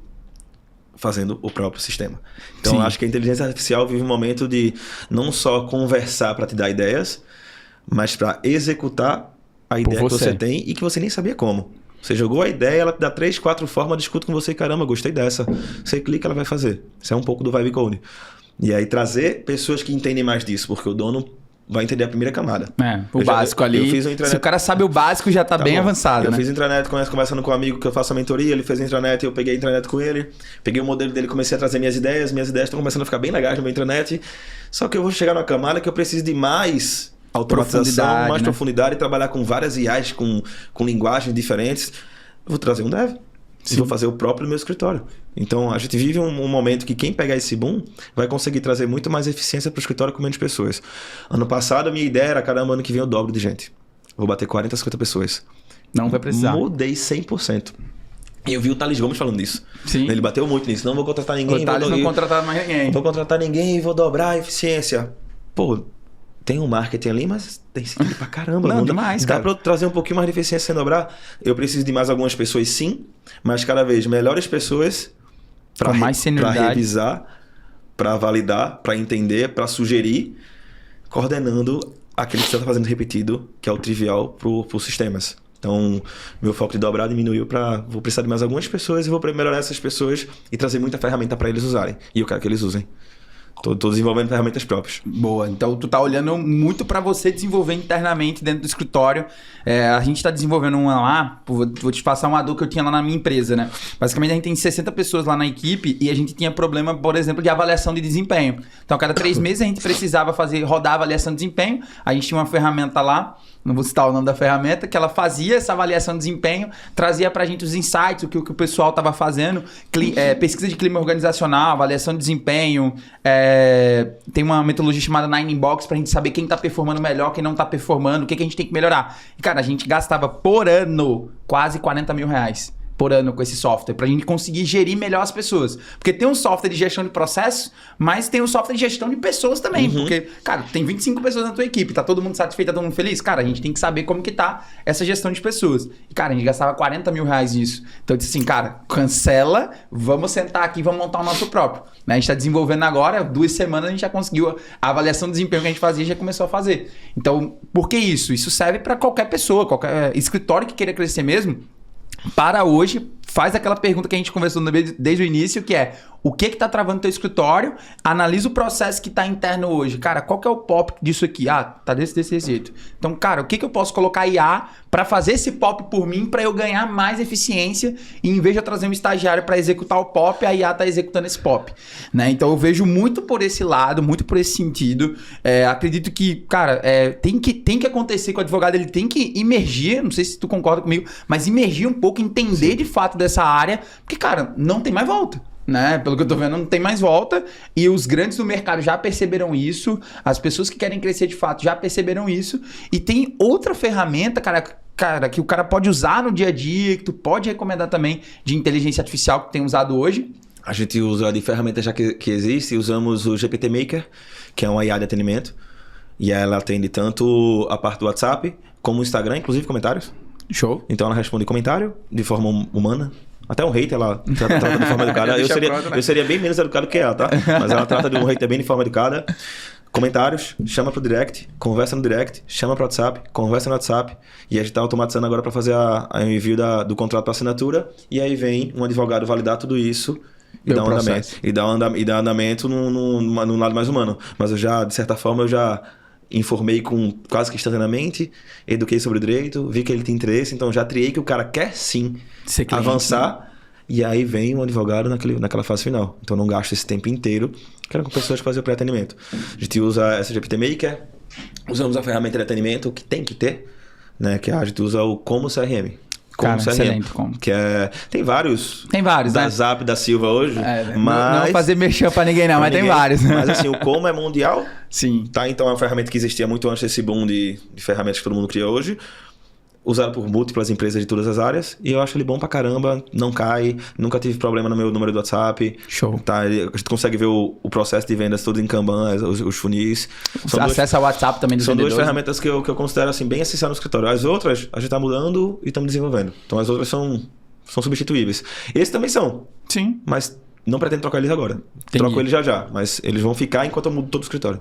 fazendo o próprio sistema. Então, acho que a inteligência artificial vive um momento de não só conversar para te dar ideias, mas para executar a ideia que você tem e que você nem sabia como. Você jogou a ideia, ela te dá 3, 4 formas, discute com você, caramba, gostei dessa. Você clica, ela vai fazer. Isso é um pouco do vibe code. E aí trazer pessoas que entendem mais disso, porque o dono vai entender a primeira camada. O básico ali. Se o cara sabe o básico, já tá bem bom. Avançado. Eu né? fiz intranet, conversando com um amigo que eu faço a mentoria, ele fez a intranet, eu peguei a intranet com ele, peguei o modelo dele, comecei a trazer minhas ideias estão começando a ficar bem legais no meu intranet. Só que eu vou chegar numa camada que eu preciso de mais automatização, mais profundidade e trabalhar com várias IAs, com linguagens diferentes. Eu vou trazer um dev. E vou fazer o próprio no meu escritório. Então, a gente vive um momento que quem pegar esse boom vai conseguir trazer muito mais eficiência para o escritório com menos pessoas. Ano passado, a minha ideia era, caramba, ano que vem eu dobro de gente. Vou bater 40, 50 pessoas. Não vai precisar. Mudei 100%. E eu vi o Thales Gomes falando disso. Sim. Ele bateu muito nisso. Não vou contratar ninguém. O Thales não contratar mais ninguém. Vou contratar ninguém e vou dobrar a eficiência. Pô, tem um marketing ali, mas tem sentido pra caramba. Não, demais, dá cara. pra eu trazer um pouquinho mais de eficiência sem dobrar? Eu preciso de mais algumas pessoas, sim, mas cada vez melhores pessoas Com mais pra senioridade. revisar, pra validar, pra entender, pra sugerir, coordenando aquele que você tá fazendo repetido, que é o trivial pros sistemas. Então, meu foco de dobrar diminuiu vou precisar de mais algumas pessoas e vou melhorar essas pessoas e trazer muita ferramenta para eles usarem. E eu quero que eles usem. Tô desenvolvendo ferramentas próprias. Boa, então tu tá olhando muito para você desenvolver internamente dentro do escritório. A gente tá desenvolvendo uma lá, vou te passar uma dor que eu tinha lá na minha empresa, né? Basicamente a gente tem 60 pessoas lá na equipe e a gente tinha problema, por exemplo, de avaliação de desempenho. Então a cada 3 meses a gente precisava rodar a avaliação de desempenho, a gente tinha uma ferramenta lá, não vou citar o nome da ferramenta, que ela fazia essa avaliação de desempenho, trazia pra gente os insights, o que o pessoal tava fazendo, pesquisa de clima organizacional, avaliação de desempenho, tem uma metodologia chamada Nine Inbox pra gente saber quem tá performando melhor, quem não tá performando, o que a gente tem que melhorar. E, cara, a gente gastava por ano quase 40 mil reais por ano com esse software, pra gente conseguir gerir melhor as pessoas. Porque tem um software de gestão de processos, mas tem um software de gestão de pessoas também. Porque, cara, tem 25 pessoas na tua equipe, tá todo mundo satisfeito, tá todo mundo feliz? Cara, a gente tem que saber como que tá essa gestão de pessoas. E, cara, a gente gastava 40 mil reais nisso. Então eu disse assim, cara, cancela, vamos sentar aqui e vamos montar o nosso próprio. A gente tá desenvolvendo agora, 2 semanas a gente já conseguiu a avaliação de desempenho que a gente fazia já começou a fazer. Então, por que isso? Isso serve para qualquer pessoa, qualquer escritório que queira crescer mesmo. Para hoje, faz aquela pergunta que a gente conversou desde o início, que é: o que tá travando teu escritório? Analisa o processo que tá interno hoje. Cara, qual que é o pop disso aqui? Ah, tá desse jeito. Então, cara, o que eu posso colocar IA para fazer esse pop por mim, para eu ganhar mais eficiência, e em vez de eu trazer um estagiário para executar o pop, a IA tá executando esse pop, né? Então eu vejo muito por esse lado, muito por esse sentido. Acredito que, cara, tem que acontecer com o advogado, ele tem que imergir, não sei se tu concorda comigo, mas imergir um pouco, entender de fato dessa área, porque, cara, não tem mais volta. Né? Pelo que eu tô vendo, não tem mais volta, e os grandes do mercado já perceberam isso, as pessoas que querem crescer de fato já perceberam isso, e tem outra ferramenta, cara, que o cara pode usar no dia a dia, que tu pode recomendar também, de inteligência artificial que tem usado hoje. A gente usa de ferramenta já que existe, usamos o GPT Maker, que é uma IA de atendimento, e ela atende tanto a parte do WhatsApp, como o Instagram, inclusive comentários. Show. Então ela responde comentário de forma humana. Até um hater ela trata de forma educada. Eu seria bem menos educado que ela, tá? Mas ela trata de um hater bem de forma educada. Comentários, chama pro direct, conversa no direct, chama pro WhatsApp, conversa no WhatsApp. E a gente tá automatizando agora para fazer o envio do contrato para assinatura. E aí vem um advogado validar tudo isso e dar um andamento. E dar andamento num lado mais humano. Mas eu já, de certa forma, eu já informei quase que instantaneamente, eduquei sobre o direito, vi que ele tem interesse, então já triei que o cara quer sim avançar, né? E aí vem um advogado naquela fase final. Então não gasto esse tempo inteiro, que era com pessoas que faziam pré-atendimento. A gente usa essa GPT Maker, usamos a ferramenta de atendimento, que tem que ter, né? Que a gente usa o Como CRM. Cara, excelente como. Que tem vários. Tem vários, da né? Zap, da Silva hoje. Mas não vou fazer merchan pra ninguém não, mas tem vários. Mas assim, o Como é mundial. Sim. Tá? Então é uma ferramenta que existia muito antes desse boom de ferramentas que todo mundo cria hoje. Usado por múltiplas empresas de todas as áreas. E eu acho ele bom pra caramba. Não cai. Nunca tive problema no meu número do WhatsApp. Show. Tá? A gente consegue ver o processo de vendas todo em Kanban, os funis. Acesso ao WhatsApp também dos vendedores. São 2 ferramentas que eu considero assim, bem essenciais no escritório. As outras, a gente tá mudando e estamos desenvolvendo. Então as outras são substituíveis. Esses também são. Sim. Mas não pretendo trocar eles agora. Entendi. Troco eles já. Mas eles vão ficar enquanto eu mudo todo o escritório.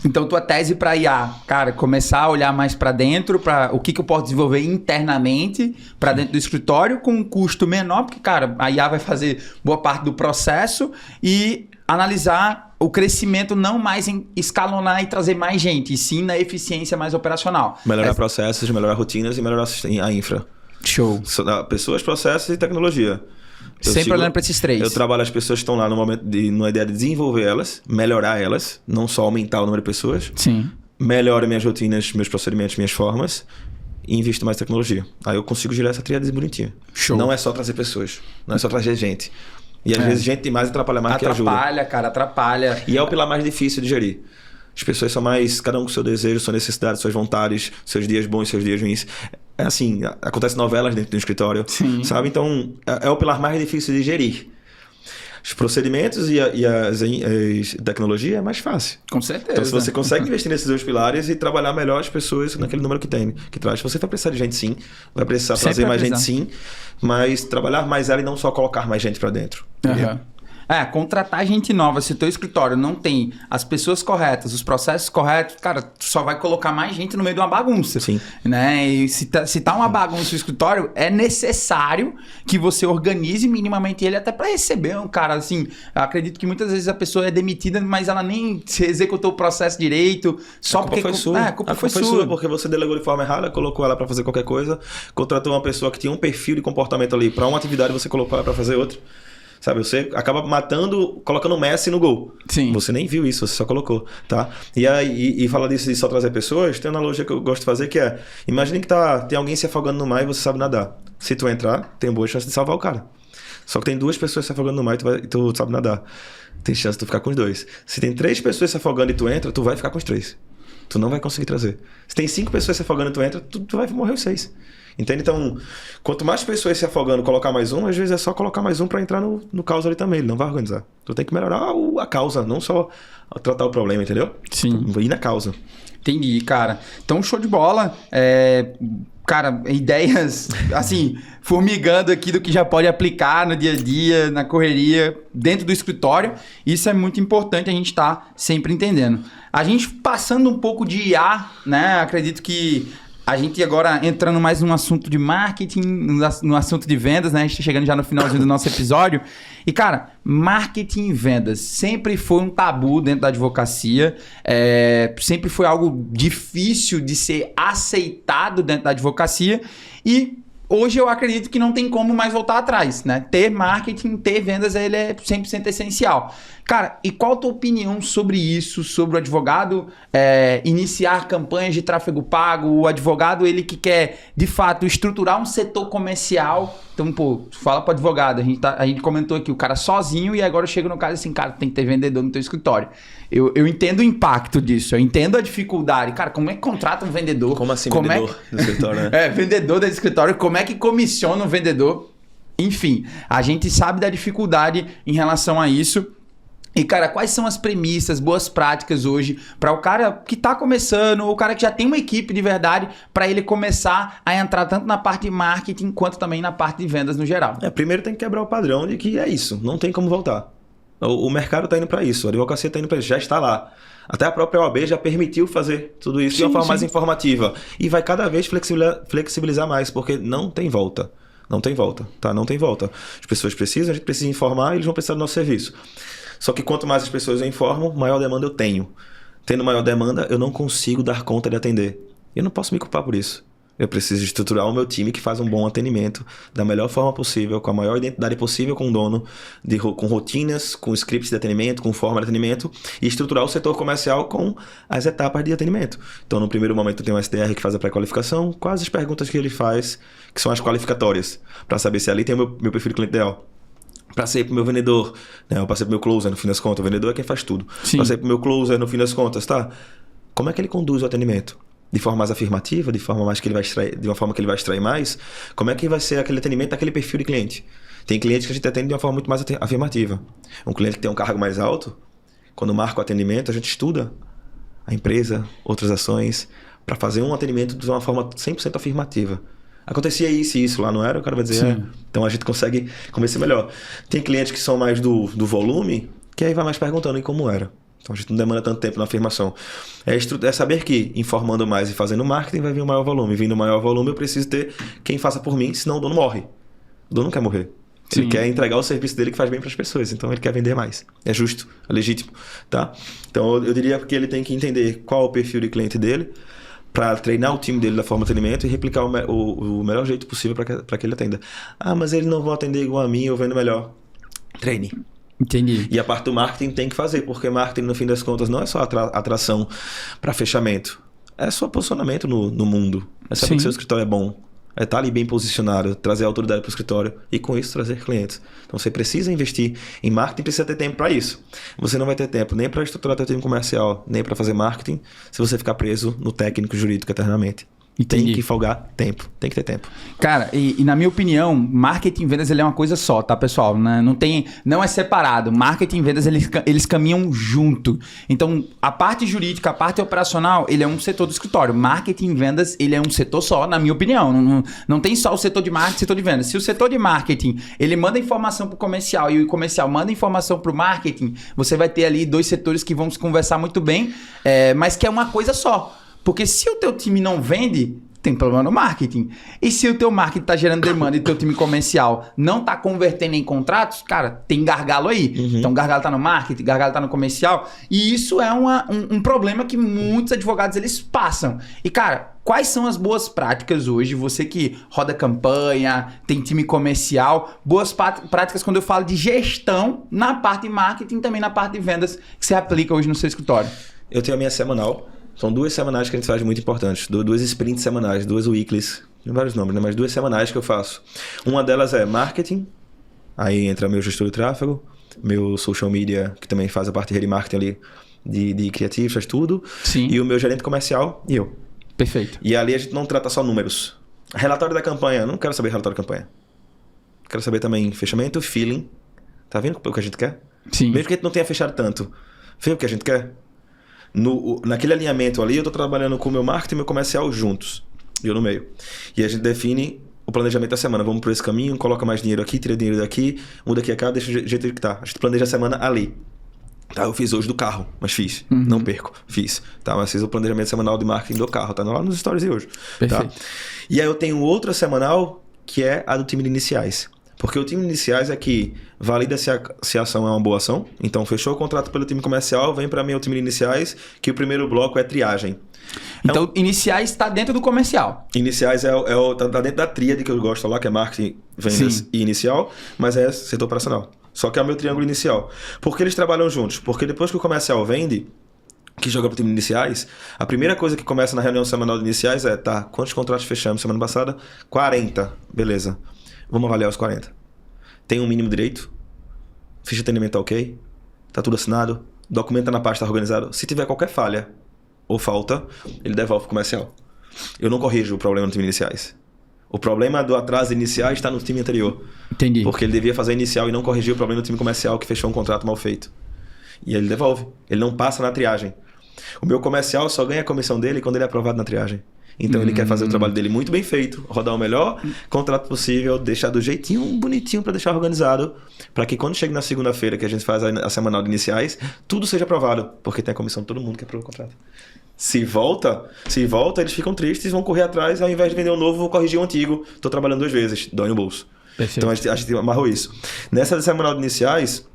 Então, tua tese para IA, cara, começar a olhar mais para dentro, para o que eu posso desenvolver internamente para dentro do escritório com um custo menor, porque, cara, a IA vai fazer boa parte do processo e analisar o crescimento não mais em escalonar e trazer mais gente, e sim na eficiência mais operacional. Melhorar processos, melhorar rotinas e melhorar a infra. Show. Pessoas, processos e tecnologia. Sempre olhando para esses 3. Eu trabalho as pessoas que estão lá numa ideia de desenvolver elas, melhorar elas, não só aumentar o número de pessoas. Sim. Melhoro minhas rotinas, meus procedimentos, minhas formas e invisto mais em tecnologia. Aí eu consigo girar essa tríade bonitinha. Show. Não é só trazer pessoas, não é só trazer gente. E às vezes gente demais atrapalha mais que ajuda. Atrapalha, cara, atrapalha. E é o pilar mais difícil de gerir. As pessoas são mais, cada um com seu desejo, sua necessidade, suas vontades, seus dias bons, seus dias ruins. É assim, acontece novelas dentro do escritório, sim, sabe? Então, é o pilar mais difícil de gerir. os procedimentos e a tecnologia é mais fácil. Com certeza. Então, se você consegue investir nesses 2 pilares e trabalhar melhor as pessoas naquele número que traz, você vai precisar de gente sim, vai precisar trazer mais gente sim, mas trabalhar mais ela e não só colocar mais gente para dentro. Contratar gente nova. Se o teu escritório não tem as pessoas corretas, os processos corretos, cara, tu só vai colocar mais gente no meio de uma bagunça. Sim. Né? E se tá uma bagunça no escritório, é necessário que você organize minimamente ele até para receber um cara, assim. Eu acredito que muitas vezes a pessoa é demitida, mas ela nem executou o processo direito, só porque... A culpa foi sua, porque você delegou de forma errada, colocou ela para fazer qualquer coisa, contratou uma pessoa que tinha um perfil de comportamento ali para uma atividade, você colocou ela para fazer outra. Sabe, você acaba colocando o Messi no gol. Sim. Você nem viu isso, você só colocou, tá? E aí, fala disso de só trazer pessoas, tem uma analogia que eu gosto de fazer que é, imagine que tem alguém se afogando no mar e você sabe nadar. Se tu entrar, tem boa chance de salvar o cara. Só que tem 2 pessoas se afogando no mar e tu sabe nadar. Tem chance de tu ficar com os 2. Se tem 3 pessoas se afogando e tu entra, tu vai ficar com os 3. Tu não vai conseguir trazer. Se tem 5 pessoas se afogando e tu entra, tu vai morrer os 6. Entende? Então, quanto mais pessoas se afogando, colocar mais um, às vezes é só colocar mais um para entrar no caos ali também. Ele não vai organizar. Tu tem que melhorar a causa, não só tratar o problema, entendeu? Sim. Ir na causa. Entendi, cara. Então, show de bola. Cara, ideias, assim, formigando aqui do que já pode aplicar no dia a dia, na correria, dentro do escritório. Isso é muito importante a gente estar sempre entendendo. A gente passando um pouco de IA, né? Acredito que a gente agora entrando mais num assunto de marketing, no assunto de vendas, né? A gente tá chegando já no finalzinho do nosso episódio. E, cara, marketing e vendas sempre foi um tabu dentro da advocacia. Sempre foi algo difícil de ser aceitado dentro da advocacia. E hoje eu acredito que não tem como mais voltar atrás, né? Ter marketing, ter vendas, ele é 100% essencial. Cara, e qual a tua opinião sobre isso, sobre o advogado iniciar campanhas de tráfego pago, o advogado, ele que quer, de fato, estruturar um setor comercial. Então, pô, fala pro advogado, a gente comentou aqui, o cara sozinho, e agora chega no caso assim, cara, tem que ter vendedor no teu escritório. Eu entendo o impacto disso, eu entendo a dificuldade. Cara, como é que contrata um vendedor? Como assim vendedor do escritório, né? Vendedor do escritório, como é que comissiona um vendedor? Enfim, a gente sabe da dificuldade em relação a isso. E, cara, quais são as premissas, boas práticas hoje para o cara que está começando, ou o cara que já tem uma equipe de verdade, para ele começar a entrar tanto na parte de marketing quanto também na parte de vendas no geral? Primeiro tem que quebrar o padrão de que é isso, não tem como voltar. O mercado está indo para isso, a advocacia está indo para isso, já está lá. Até a própria OAB já permitiu fazer tudo isso de uma forma mais informativa. E vai cada vez flexibilizar mais, porque não tem volta. Não tem volta, tá? Não tem volta. As pessoas precisam, a gente precisa informar e eles vão precisar do nosso serviço. Só que quanto mais as pessoas eu informo, maior demanda eu tenho. Tendo maior demanda, eu não consigo dar conta de atender. Eu não posso me culpar por isso. Eu preciso estruturar o meu time que faz um bom atendimento da melhor forma possível, com a maior identidade possível com o dono, com rotinas, com scripts de atendimento, com forma de atendimento, e estruturar o setor comercial com as etapas de atendimento. Então, no primeiro momento, eu tenho um SDR que faz a pré-qualificação, quais as perguntas que ele faz, que são as qualificatórias, para saber se ali tem o meu perfil de cliente ideal. Passei pro meu vendedor, né? Eu passei pro meu closer, no fim das contas. O vendedor é quem faz tudo. Sim. Passei pro meu closer, no fim das contas, tá? Como é que ele conduz o atendimento? De forma mais afirmativa, de forma mais que ele vai extrair, de uma forma que ele vai extrair mais? Como é que vai ser aquele atendimento daquele perfil de cliente? Tem clientes que a gente atende de uma forma muito mais afirmativa. Um cliente que tem um cargo mais alto, quando marca o atendimento, a gente estuda a empresa, outras ações, para fazer um atendimento de uma forma 100% afirmativa. Acontecia isso e isso lá, não era? O cara vai dizer, Então a gente consegue convencer melhor. Tem clientes que são mais do volume, que aí vai mais perguntando em como era. Então a gente não demanda tanto tempo na afirmação. É saber que informando mais e fazendo marketing vai vir um maior volume. Vindo um maior volume eu preciso ter quem faça por mim, senão o dono morre. O dono não quer morrer. Sim. Ele quer entregar o serviço dele que faz bem para as pessoas. Então ele quer vender mais. É justo, é legítimo. Tá? Então eu diria que ele tem que entender qual é o perfil de cliente dele, para treinar o time dele da forma de atendimento e replicar o melhor jeito possível para que ele atenda. Ah, mas eles não vão atender igual a mim, eu vendo melhor. Treine. Entendi. E a parte do marketing tem que fazer, porque marketing, no fim das contas, não é só atração para fechamento. É só posicionamento no mundo. É saber que seu escritório é bom. É estar ali bem posicionado, trazer autoridade para o escritório e com isso trazer clientes. Então você precisa investir em marketing, precisa ter tempo para isso. Você não vai ter tempo nem para estruturar seu time comercial, nem para fazer marketing, se você ficar preso no técnico jurídico eternamente. Entendi. Tem que folgar tempo, tem que ter tempo. Cara, e na minha opinião, marketing e vendas ele é uma coisa só, tá, pessoal? Não é separado. Marketing e vendas eles caminham junto. Então, a parte jurídica, a parte operacional, ele é um setor do escritório. Marketing e vendas, ele é um setor só, na minha opinião. Não tem só o setor de marketing e o setor de vendas. Se o setor de marketing, ele manda informação pro comercial e o comercial manda informação pro marketing, você vai ter ali 2 setores que vão se conversar muito bem, mas que é uma coisa só. Porque se o teu time não vende, tem problema no marketing. E se o teu marketing tá gerando demanda e o teu time comercial não tá convertendo em contratos, cara, tem gargalo aí. Uhum. Então, gargalo tá no marketing, gargalo tá no comercial. E isso é um problema que muitos advogados, eles passam. E, cara, quais são as boas práticas hoje? Você que roda campanha, tem time comercial, boas práticas quando eu falo de gestão na parte de marketing e também na parte de vendas que você aplica hoje no seu escritório. Eu tenho a minha semanal. São 2 semanais que a gente faz muito importantes. 2 sprints semanais, 2 weeklies. Tem vários nomes, né? Mas 2 semanais que eu faço. Uma delas é marketing. Aí entra meu gestor de tráfego, meu social media, que também faz a parte de remarketing ali, de criativo, faz tudo. Sim. E o meu gerente comercial e eu. Perfeito. E ali a gente não trata só números. Relatório da campanha. Não quero saber relatório da campanha. Quero saber também fechamento, feeling. Tá vendo o que a gente quer? Sim. Mesmo que a gente não tenha fechado tanto. Vê o que a gente quer? Naquele alinhamento ali, eu tô trabalhando com o meu marketing e meu comercial juntos. E eu no meio. E a gente define o planejamento da semana. Vamos por esse caminho, coloca mais dinheiro aqui, tira dinheiro daqui, muda aqui a cá, deixa do jeito que tá. A gente planeja a semana ali. Tá, eu fiz hoje do carro, mas fiz. Uhum. Não perco, fiz. Tá, mas fiz o planejamento semanal de marketing do carro. Tá lá nos stories de hoje. Perfeito. Tá? E aí eu tenho outra semanal, que é a do time de iniciais. Porque o time de iniciais é que valida se a ação é uma boa ação. Então, fechou o contrato pelo time comercial, vem para mim o time de iniciais, que o primeiro bloco é triagem. Então, iniciais está dentro do comercial. Iniciais tá dentro da tríade que eu gosto lá, que é marketing, vendas Sim. e inicial, mas é setor operacional. Só que é o meu triângulo inicial. Por que eles trabalham juntos? Porque depois que o comercial vende, que joga pro time de iniciais, a primeira coisa que começa na reunião semanal de iniciais é, tá, quantos contratos fechamos semana passada? 40. Beleza. Vamos avaliar os 40. Tem um mínimo direito? Ficha de atendimento tá ok? Tá tudo assinado? Documento tá na pasta, tá organizado? Se tiver qualquer falha ou falta, ele devolve pro comercial. Eu não corrijo o problema no time de iniciais. O problema do atraso inicial está no time anterior. Entendi. Porque ele devia fazer inicial e não corrigir o problema do time comercial que fechou um contrato mal feito. E ele devolve. Ele não passa na triagem. O meu comercial só ganha a comissão dele quando ele é aprovado na triagem. Então ele quer fazer o trabalho dele muito bem feito, rodar o melhor contrato possível, deixar do jeitinho bonitinho para deixar organizado, para que quando chegue na segunda-feira que a gente faz a semanal de iniciais, tudo seja aprovado, porque tem a comissão de todo mundo que aprova o contrato. Se volta, eles ficam tristes, vão correr atrás, ao invés de vender o novo, vou corrigir o antigo, tô trabalhando 2 vezes, dói no bolso. Perfeito. Então a gente amarrou isso. Nessa semanal de iniciais,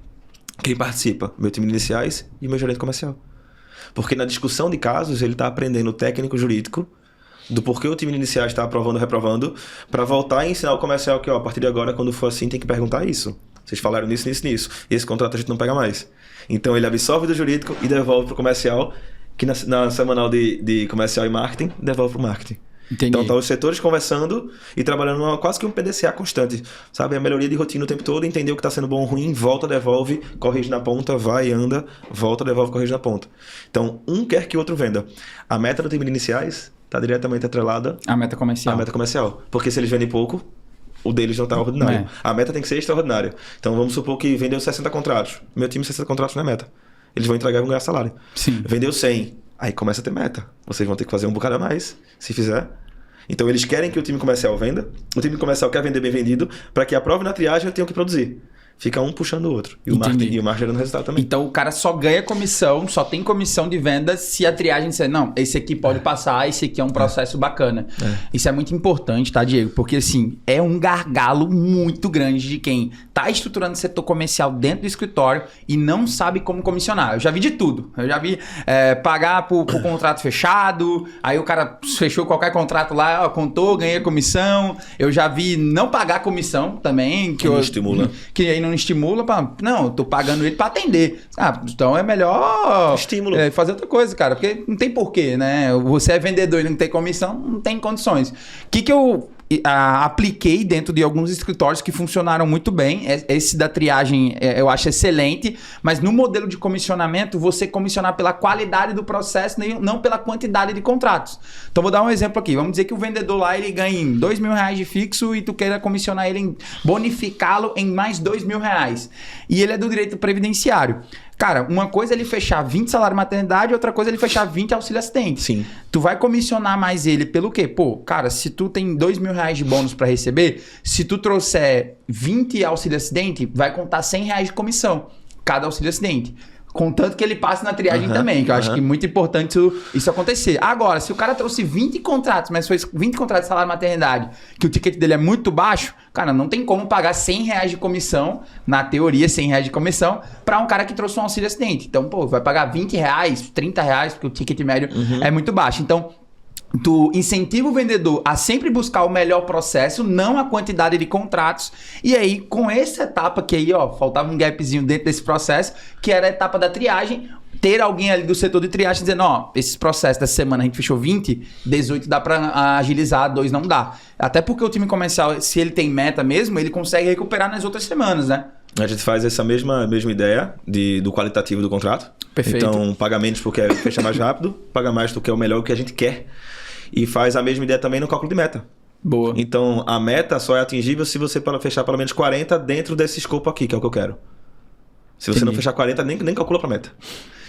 quem participa? Meu time de iniciais e meu gerente comercial. Porque na discussão de casos, ele está aprendendo o técnico jurídico do porquê o time de iniciais está aprovando ou reprovando, para voltar e ensinar o comercial que, ó, a partir de agora, quando for assim, tem que perguntar isso. Vocês falaram nisso. Esse contrato a gente não pega mais. Então ele absorve do jurídico e devolve para o comercial, que na semanal de comercial e marketing, devolve para o marketing. Entendi. Então tá os setores conversando e trabalhando quase que um PDCA constante, sabe? A melhoria de rotina o tempo todo, entender o que está sendo bom ou ruim, volta, devolve, corrige na ponta, vai, anda, volta, devolve, corrige na ponta. Então, um quer que o outro venda. A meta do time de iniciais está diretamente atrelada A meta comercial. à meta comercial. Porque se eles vendem pouco, o deles não está ordinário. A meta tem que ser extraordinária. Então vamos supor que vendeu 60 contratos. Meu time 60 contratos não é meta. Eles vão entregar e vão ganhar salário. Sim. Vendeu 100. Aí começa a ter meta. Vocês vão ter que fazer um bocado a mais, se fizer. Então eles querem que o time comercial venda. O time comercial quer vender bem vendido. Para que aprove na triagem, eu tenho que produzir. Fica um puxando o outro. E o marketing gerando resultado também. Então o cara só ganha comissão, só tem comissão de venda se a triagem disser, não, esse aqui pode passar, esse aqui é um processo bacana. Isso é muito importante, tá, Diego? Porque assim, é um gargalo muito grande de quem tá estruturando o setor comercial dentro do escritório e não sabe como comissionar. Eu já vi de tudo. Eu já vi pagar por contrato fechado, aí o cara fechou qualquer contrato lá, ó, contou, ganhei comissão. Eu já vi não pagar comissão também. Que não estimula. Que aí não estimula para não, eu tô pagando ele para atender. Então é melhor estímulo. Fazer outra coisa, cara, porque não tem porquê, né? Você é vendedor e não tem comissão, não tem condições. O que eu apliquei dentro de alguns escritórios que funcionaram muito bem. Esse da triagem eu acho excelente, mas no modelo de comissionamento, você comissionar pela qualidade do processo, não pela quantidade de contratos. Então vou dar um exemplo aqui. Vamos dizer que o vendedor lá ele ganha R$2.000 de fixo e tu queira comissionar ele, bonificá-lo em mais R$2.000. E ele é do direito previdenciário. Cara, uma coisa é ele fechar 20 salário maternidade, outra coisa é ele fechar 20 auxílio assistente. Sim. Tu vai comissionar mais ele pelo quê? Pô, cara, se tu tem R$2.000 de bônus para receber, se tu trouxer 20 auxílio assistente, vai contar R$100 de comissão, cada auxílio assistente. Contanto que ele passe na triagem também, que eu acho que é muito importante isso acontecer. Agora, se o cara trouxe 20 contratos, mas foi 20 contratos de salário maternidade, que o ticket dele é muito baixo, cara, não tem como pagar R$100 de comissão, na teoria, R$100 de comissão, para um cara que trouxe um auxílio assistente. Então, pô, vai pagar R$20, R$30, porque o ticket médio é muito baixo. Então, tu incentiva o vendedor a sempre buscar o melhor processo, não a quantidade de contratos. E aí, com essa etapa que aí, ó, faltava um gapzinho dentro desse processo, que era a etapa da triagem, ter alguém ali do setor de triagem dizendo, ó, esses processos dessa semana a gente fechou 20, 18 dá pra agilizar, 2 não dá. Até porque o time comercial, se ele tem meta mesmo, ele consegue recuperar nas outras semanas, né? A gente faz essa mesma ideia do qualitativo do contrato. Perfeito. Então, paga menos porque fecha mais rápido, paga mais porque é o melhor que a gente quer. E faz a mesma ideia também no cálculo de meta. Boa. Então, a meta só é atingível se você fechar pelo menos 40 dentro desse escopo aqui, que é o que eu quero. Se você não fechar 40, nem calcula para meta.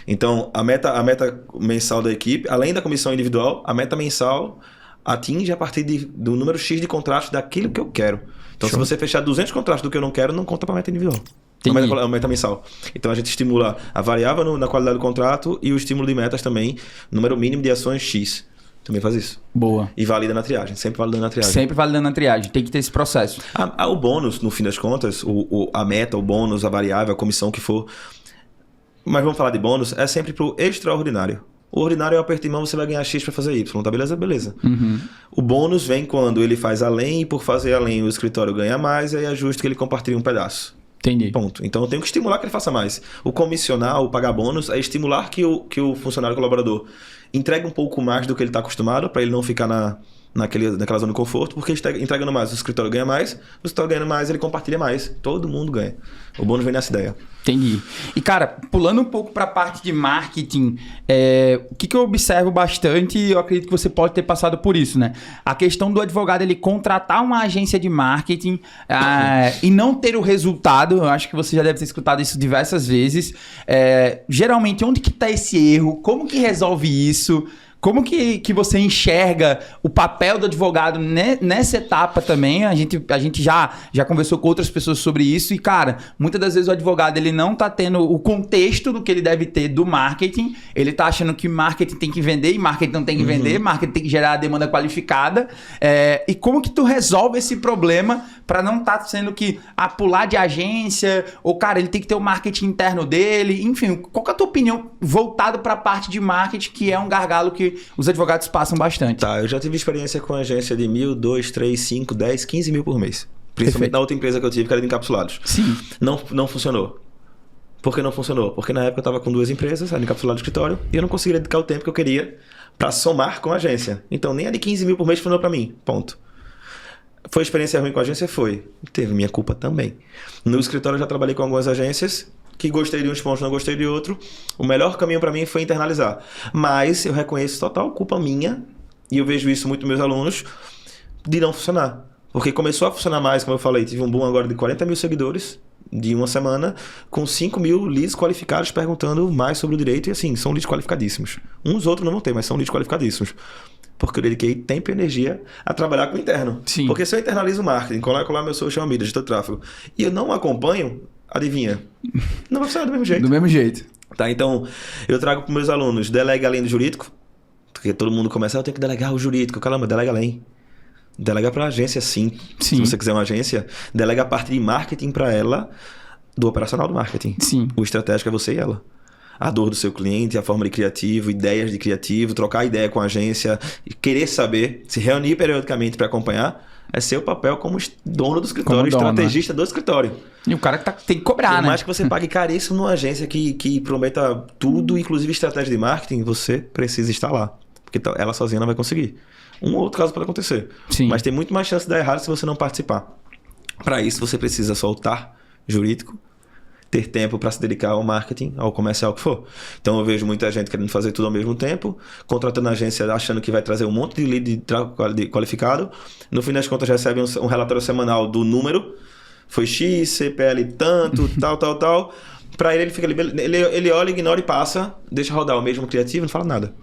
Então, a meta mensal da equipe, além da comissão individual, a meta mensal atinge a partir do número X de contratos daquilo que eu quero. Então, se você fechar 200 contratos do que eu não quero, não conta para meta individual. A meta mensal. Então, a gente estimula a variável na qualidade do contrato e o estímulo de metas também, número mínimo de ações X. Também faz isso. Boa. E valida na triagem. Sempre validando na triagem. Sempre validando na triagem. Tem que ter esse processo. O bônus, no fim das contas, a meta, o bônus, a variável, a comissão que for. Mas vamos falar de bônus, é sempre pro extraordinário. O ordinário é o aperto de mão, você vai ganhar X para fazer Y. Tá beleza? Beleza. O bônus vem quando ele faz além e por fazer além o escritório ganha mais e aí é justo que ele compartilhe um pedaço. Entendi. Ponto. Então eu tenho que estimular que ele faça mais. O comissionar, o pagar bônus, é estimular que o funcionário colaborador entregue um pouco mais do que ele está acostumado para ele não ficar naquela zona de conforto, porque ele está entregando mais. O escritório ganha mais, o escritório ganhando mais, ele compartilha mais. Todo mundo ganha. O bônus vem nessa ideia. Entendi. E, cara, pulando um pouco para a parte de marketing, o que eu observo bastante, e eu acredito que você pode ter passado por isso, né? A questão do advogado, ele contratar uma agência de marketing e não ter o resultado, eu acho que você já deve ter escutado isso diversas vezes. Geralmente, onde que está esse erro? Como que resolve isso? Como que você enxerga o papel do advogado nessa etapa também? A gente já conversou com outras pessoas sobre isso e, cara, muitas das vezes o advogado ele não tá tendo o contexto do que ele deve ter do marketing, ele tá achando que marketing tem que vender e marketing não tem que vender, marketing tem que gerar a demanda qualificada. E como que tu resolve esse problema para não tá sendo que pular de agência ou, cara, ele tem que ter o marketing interno dele, enfim, qual que é a tua opinião voltada para a parte de marketing, que é um gargalo que os advogados passam bastante? Tá, eu já tive experiência com agência de 1.000, 2, 3, 5, 10, 15 mil por mês. Principalmente na outra empresa que eu tive, que era de encapsulados. Sim. Não funcionou. Por que não funcionou? Porque na época eu estava com 2 empresas, era encapsulado do escritório, e eu não conseguia dedicar o tempo que eu queria para somar com a agência. Então nem a de 15 mil por mês funcionou para mim. Ponto. Foi experiência ruim com a agência? Foi. Teve minha culpa também. No escritório eu já trabalhei com algumas agências que gostei de uns pontos, não gostei de outro. O melhor caminho para mim foi internalizar. Mas eu reconheço total culpa minha, e eu vejo isso muito nos meus alunos, de não funcionar. Porque começou a funcionar mais, como eu falei, tive um boom agora de 40 mil seguidores de uma semana, com 5 mil leads qualificados perguntando mais sobre o direito, e assim, são leads qualificadíssimos. Uns outros não vão ter, mas são leads qualificadíssimos. Porque eu dediquei tempo e energia a trabalhar com o interno. Sim. Porque se eu internalizo o marketing, coloco lá meu social media, gestor de tráfego, e eu não acompanho, adivinha? Não vai funcionar do mesmo jeito. Do mesmo jeito. Tá, então, eu trago para meus alunos, delega além do jurídico, porque todo mundo começa, eu tenho que delegar o jurídico. Caramba, delega além. Delega para a agência, sim. Se você quiser uma agência, delega a parte de marketing para ela, do operacional do marketing. Sim. O estratégico é você e ela. A dor do seu cliente, a forma de criativo, ideias de criativo, trocar ideia com a agência, querer saber, se reunir periodicamente para acompanhar, é seu papel como dono do escritório, estrategista do escritório. E o cara que tem que cobrar, Por né? mais que você pague caríssimo numa agência que prometa tudo, inclusive estratégia de marketing, você precisa estar lá. Porque ela sozinha não vai conseguir. Um ou outro caso pode acontecer. Sim. Mas tem muito mais chance de dar errado se você não participar. Para isso, você precisa soltar jurídico, ter tempo para se dedicar ao marketing, ao comercial que for. Então eu vejo muita gente querendo fazer tudo ao mesmo tempo, contratando a agência achando que vai trazer um monte de lead qualificado. No fim das contas recebe um relatório semanal do número, foi X, CPL tanto, tal. Para ele fica ali, ele olha, ignora e passa, deixa rodar o mesmo criativo, não fala nada.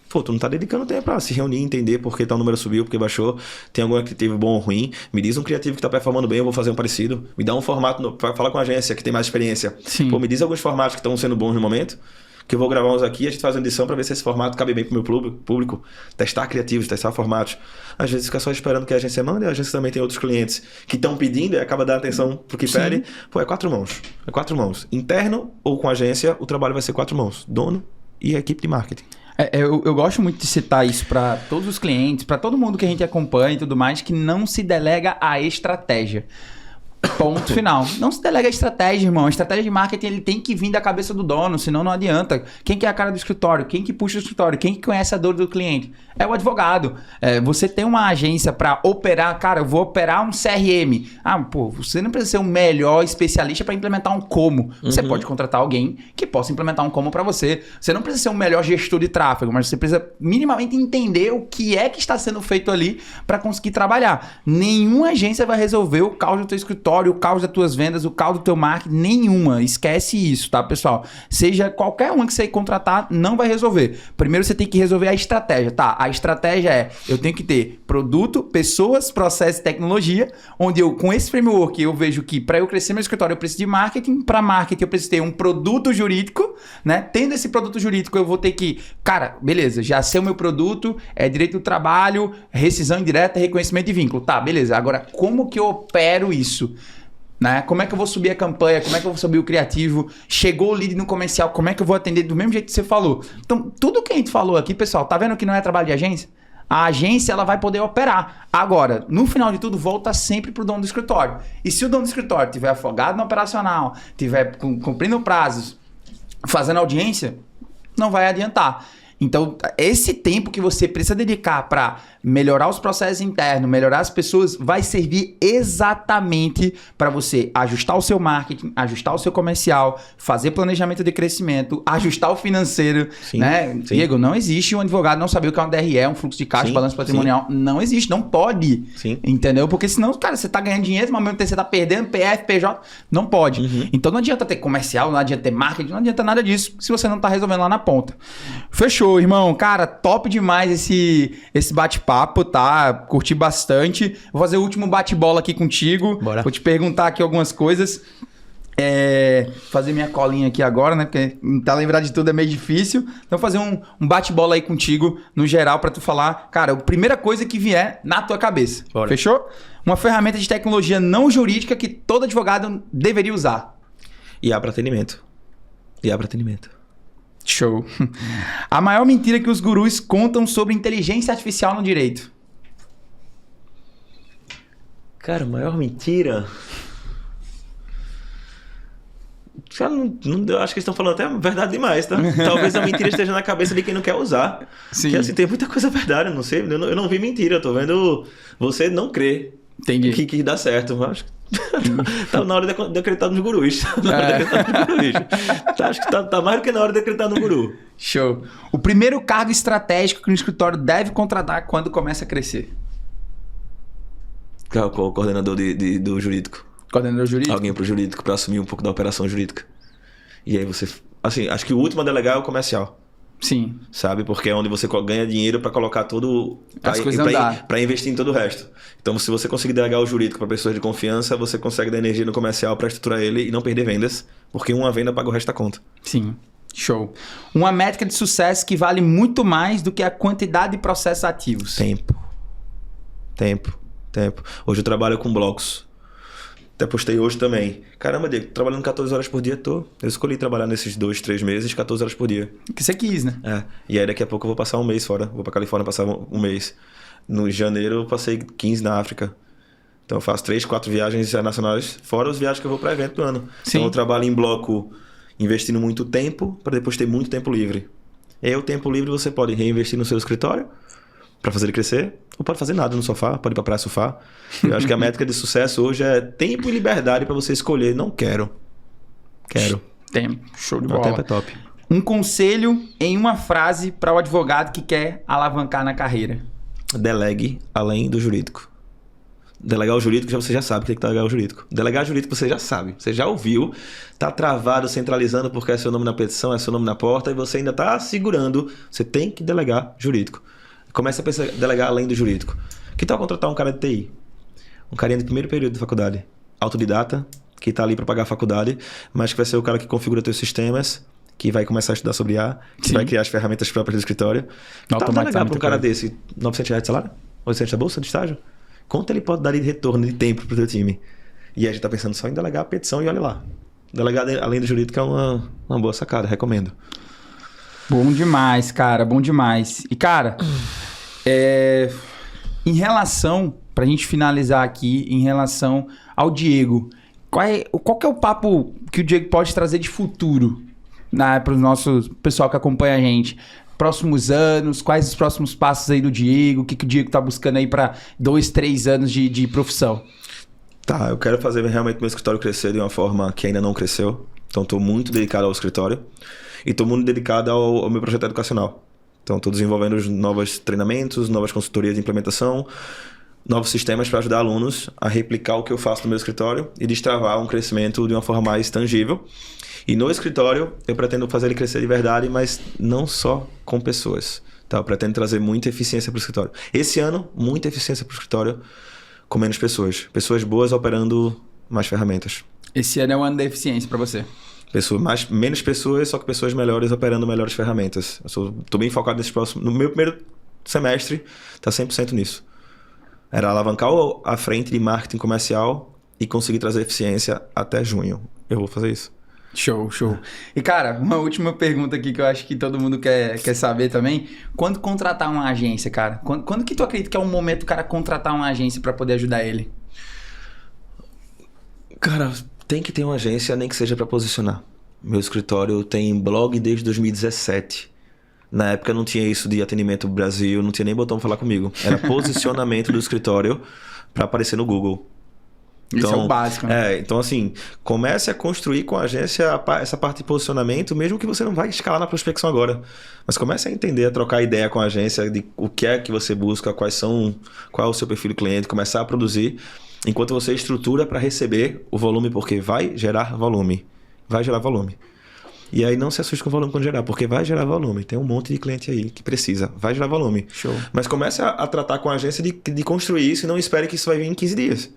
Pô, tu não tá dedicando tempo pra se reunir, entender por que tal número subiu, por que baixou, tem algum criativo bom ou ruim, me diz um criativo que tá performando bem, eu vou fazer um parecido, me dá um formato, fala com a agência que tem mais experiência. Sim. Pô, me diz alguns formatos que estão sendo bons no momento, que eu vou gravar uns aqui, a gente faz uma edição pra ver se esse formato cabe bem pro meu público, testar criativos, testar formatos. Às vezes fica só esperando que a agência mande, e a agência também tem outros clientes que estão pedindo e acaba dando atenção pro que pede. Pô, é 4 mãos. É 4 mãos. Interno ou com agência, o trabalho vai ser 4 mãos. Dono e a equipe de marketing. Eu gosto muito de citar isso para todos os clientes, para todo mundo que a gente acompanha e tudo mais, que não se delega a estratégia. Ponto final. Não se delega a estratégia, irmão. A estratégia de marketing ele tem que vir da cabeça do dono, senão não adianta. Quem que é a cara do escritório? Quem que puxa o escritório? Quem que conhece a dor do cliente? É o advogado. Você tem uma agência para operar, cara, eu vou operar um CRM. Pô, você não precisa ser o melhor especialista para implementar um como. Você pode contratar alguém que possa implementar um como para você. Você não precisa ser o melhor gestor de tráfego, mas você precisa minimamente entender o que é que está sendo feito ali para conseguir trabalhar. Nenhuma agência vai resolver o caos do teu escritório, o caos das tuas vendas, o caos do teu marketing, nenhuma. Esquece isso, tá, pessoal? Seja qualquer uma que você contratar, não vai resolver. Primeiro você tem que resolver a estratégia, tá? A estratégia é, eu tenho que ter produto, pessoas, processo e tecnologia, onde eu, com esse framework, eu vejo que para eu crescer meu escritório eu preciso de marketing, para marketing eu preciso ter um produto jurídico, né? Tendo esse produto jurídico eu vou ter que, cara, beleza, já sei o meu produto, é direito do trabalho, rescisão indireta, reconhecimento de vínculo. Tá, beleza. Agora, como que eu opero isso? Né? Como é que eu vou subir a campanha? Como é que eu vou subir o criativo? Chegou o lead no comercial, como é que eu vou atender do mesmo jeito que você falou? Então, tudo que a gente falou aqui, pessoal, tá vendo que não é trabalho de agência? A agência ela vai poder operar. Agora, no final de tudo, volta sempre pro dono do escritório. E se o dono do escritório estiver afogado no operacional, estiver cumprindo prazos, fazendo audiência, não vai adiantar. Então, esse tempo que você precisa dedicar para melhorar os processos internos, melhorar as pessoas, vai servir exatamente para você ajustar o seu marketing, ajustar o seu comercial, fazer planejamento de crescimento, ajustar o financeiro. Sim, né? sim. Diego, não existe um advogado não saber o que é um DRE, um fluxo de caixa, Sim, balanço patrimonial. sim. Não existe, não pode. Sim. Entendeu? Porque senão, cara, você tá ganhando dinheiro, mas ao mesmo tempo você tá perdendo PF, PJ. Não pode. Então não adianta ter comercial, não adianta ter marketing, não adianta nada disso se você não tá resolvendo lá na ponta. Fechou, irmão. Cara, top demais esse bate-papo, tá? Curti bastante. Vou fazer o último bate-bola aqui contigo. Bora. Vou te perguntar aqui algumas coisas. Fazer minha colinha aqui agora, né? Porque tá lembrar de tudo é meio difícil. Então, fazer um bate-bola aí contigo, no geral, pra tu falar, cara, a primeira coisa que vier na tua cabeça. Bora. Fechou? Uma ferramenta de tecnologia não jurídica que todo advogado deveria usar. IA para atendimento. IA para atendimento. Show. A maior mentira que os gurus contam sobre inteligência artificial no direito. Cara, a maior mentira... Já eu acho que eles estão falando até verdade demais, tá? Talvez a mentira esteja na cabeça de quem não quer usar. Sim. Porque assim, tem muita coisa verdade, eu não sei. Eu não vi mentira, eu tô vendo você não crer. Entendi. Que dá certo. Eu acho que tá na hora de acreditar nos gurus. Acho que tá mais do que na hora de acreditar no guru. Show. O primeiro cargo estratégico que um escritório deve contratar quando começa a crescer. Qual o coordenador do jurídico? Coordenador jurídico? Alguém pro jurídico para assumir um pouco da operação jurídica. E aí você... Assim, acho que o último a delegar é o comercial. Sim. Sabe? Porque é onde você ganha dinheiro para colocar todo... As coisas andar. Para investir em todo o resto. Então, se você conseguir delegar o jurídico para pessoas de confiança, você consegue dar energia no comercial para estruturar ele e não perder vendas, porque uma venda paga o resto da conta. Sim. Show. Uma métrica de sucesso que vale muito mais do que a quantidade de processos ativos. Tempo. Hoje eu trabalho com blocos. Até postei hoje também. Caramba, Diego, trabalhando 14 horas por dia, tô. Eu escolhi trabalhar nesses 2, 3 meses, 14 horas por dia. Que você quis, né? E aí daqui a pouco eu vou passar um mês fora. Vou pra Califórnia passar um mês. No janeiro eu passei 15 na África. Então eu faço 3, 4 viagens internacionais, fora os viagens que eu vou para evento do ano. Sim. Então eu trabalho em bloco investindo muito tempo para depois ter muito tempo livre. E aí o tempo livre você pode reinvestir no seu escritório para fazer ele crescer, ou pode fazer nada no sofá, pode ir pra praia surfar. Eu acho que a métrica de sucesso hoje é tempo e liberdade para você escolher. Não quero. Tempo. Show de O bola. tempo é top. Um conselho em uma frase para o advogado que quer alavancar na carreira. Delegue além do jurídico. Delegar o jurídico, você já sabe que tem que delegar o jurídico. Delegar o jurídico você já sabe. Você já ouviu. Tá travado, centralizando porque é seu nome na petição, é seu nome na porta e você ainda tá segurando. Você tem que delegar jurídico. Começa a delegar além do jurídico. Que tal contratar um cara de TI? Um carinha de primeiro período de faculdade. Autodidata, que tá ali para pagar a faculdade, mas que vai ser o cara que configura teus sistemas, que vai começar a estudar sobre IA, que vai criar as ferramentas próprias do escritório. Que tal delegar para um cara desse R$900 de salário? R$800 da bolsa de estágio? Quanto ele pode dar de retorno de tempo pro teu time? E a gente tá pensando só em delegar a petição e olha lá. Delegar além do jurídico é uma boa sacada, recomendo. Bom demais, cara, bom demais. E, cara, em relação, pra gente finalizar aqui, em relação ao Diego, qual que é o papo que o Diego pode trazer de futuro, né, pro nosso pessoal que acompanha a gente? Próximos anos, quais os próximos passos aí do Diego? O que o Diego tá buscando aí pra 2, 3 anos de profissão? Tá, eu quero fazer realmente meu escritório crescer de uma forma que ainda não cresceu. Então, estou muito dedicado ao escritório. E estou muito dedicado ao meu projeto educacional. Então, estou desenvolvendo novos treinamentos, novas consultorias de implementação, novos sistemas para ajudar alunos a replicar o que eu faço no meu escritório e destravar um crescimento de uma forma mais tangível. E no escritório, eu pretendo fazer ele crescer de verdade, mas não só com pessoas. Tá? Eu pretendo trazer muita eficiência para o escritório. Esse ano, muita eficiência para o escritório com menos pessoas. Pessoas boas operando mais ferramentas. Esse ano é o ano da eficiência para você. Menos pessoas, só que pessoas melhores operando melhores ferramentas. Eu estou bem focado nesse próximo... No meu primeiro semestre, está 100% nisso. Era alavancar a frente de marketing comercial e conseguir trazer eficiência até junho. Eu vou fazer isso. Show. E, cara, uma última pergunta aqui que eu acho que todo mundo quer saber também. Quando contratar uma agência, cara? Quando que tu acredita que é um momento do cara contratar uma agência para poder ajudar ele? Cara, tem que ter uma agência, nem que seja para posicionar. Meu escritório tem blog desde 2017. Na época não tinha isso de atendimento Brasil, não tinha nem botão pra falar comigo. Era posicionamento do escritório para aparecer no Google. Então, isso é o básico, né? Então assim, comece a construir com a agência essa parte de posicionamento, mesmo que você não vai escalar na prospecção agora. Mas comece a entender, a trocar ideia com a agência de o que é que você busca, qual é o seu perfil do cliente, começar a produzir, enquanto você estrutura para receber o volume, porque vai gerar volume. Vai gerar volume. E aí não se assuste com o volume quando gerar, porque vai gerar volume. Tem um monte de cliente aí que precisa. Vai gerar volume. Show. Mas comece a tratar com a agência de construir isso e não espere que isso vai vir em 15 dias.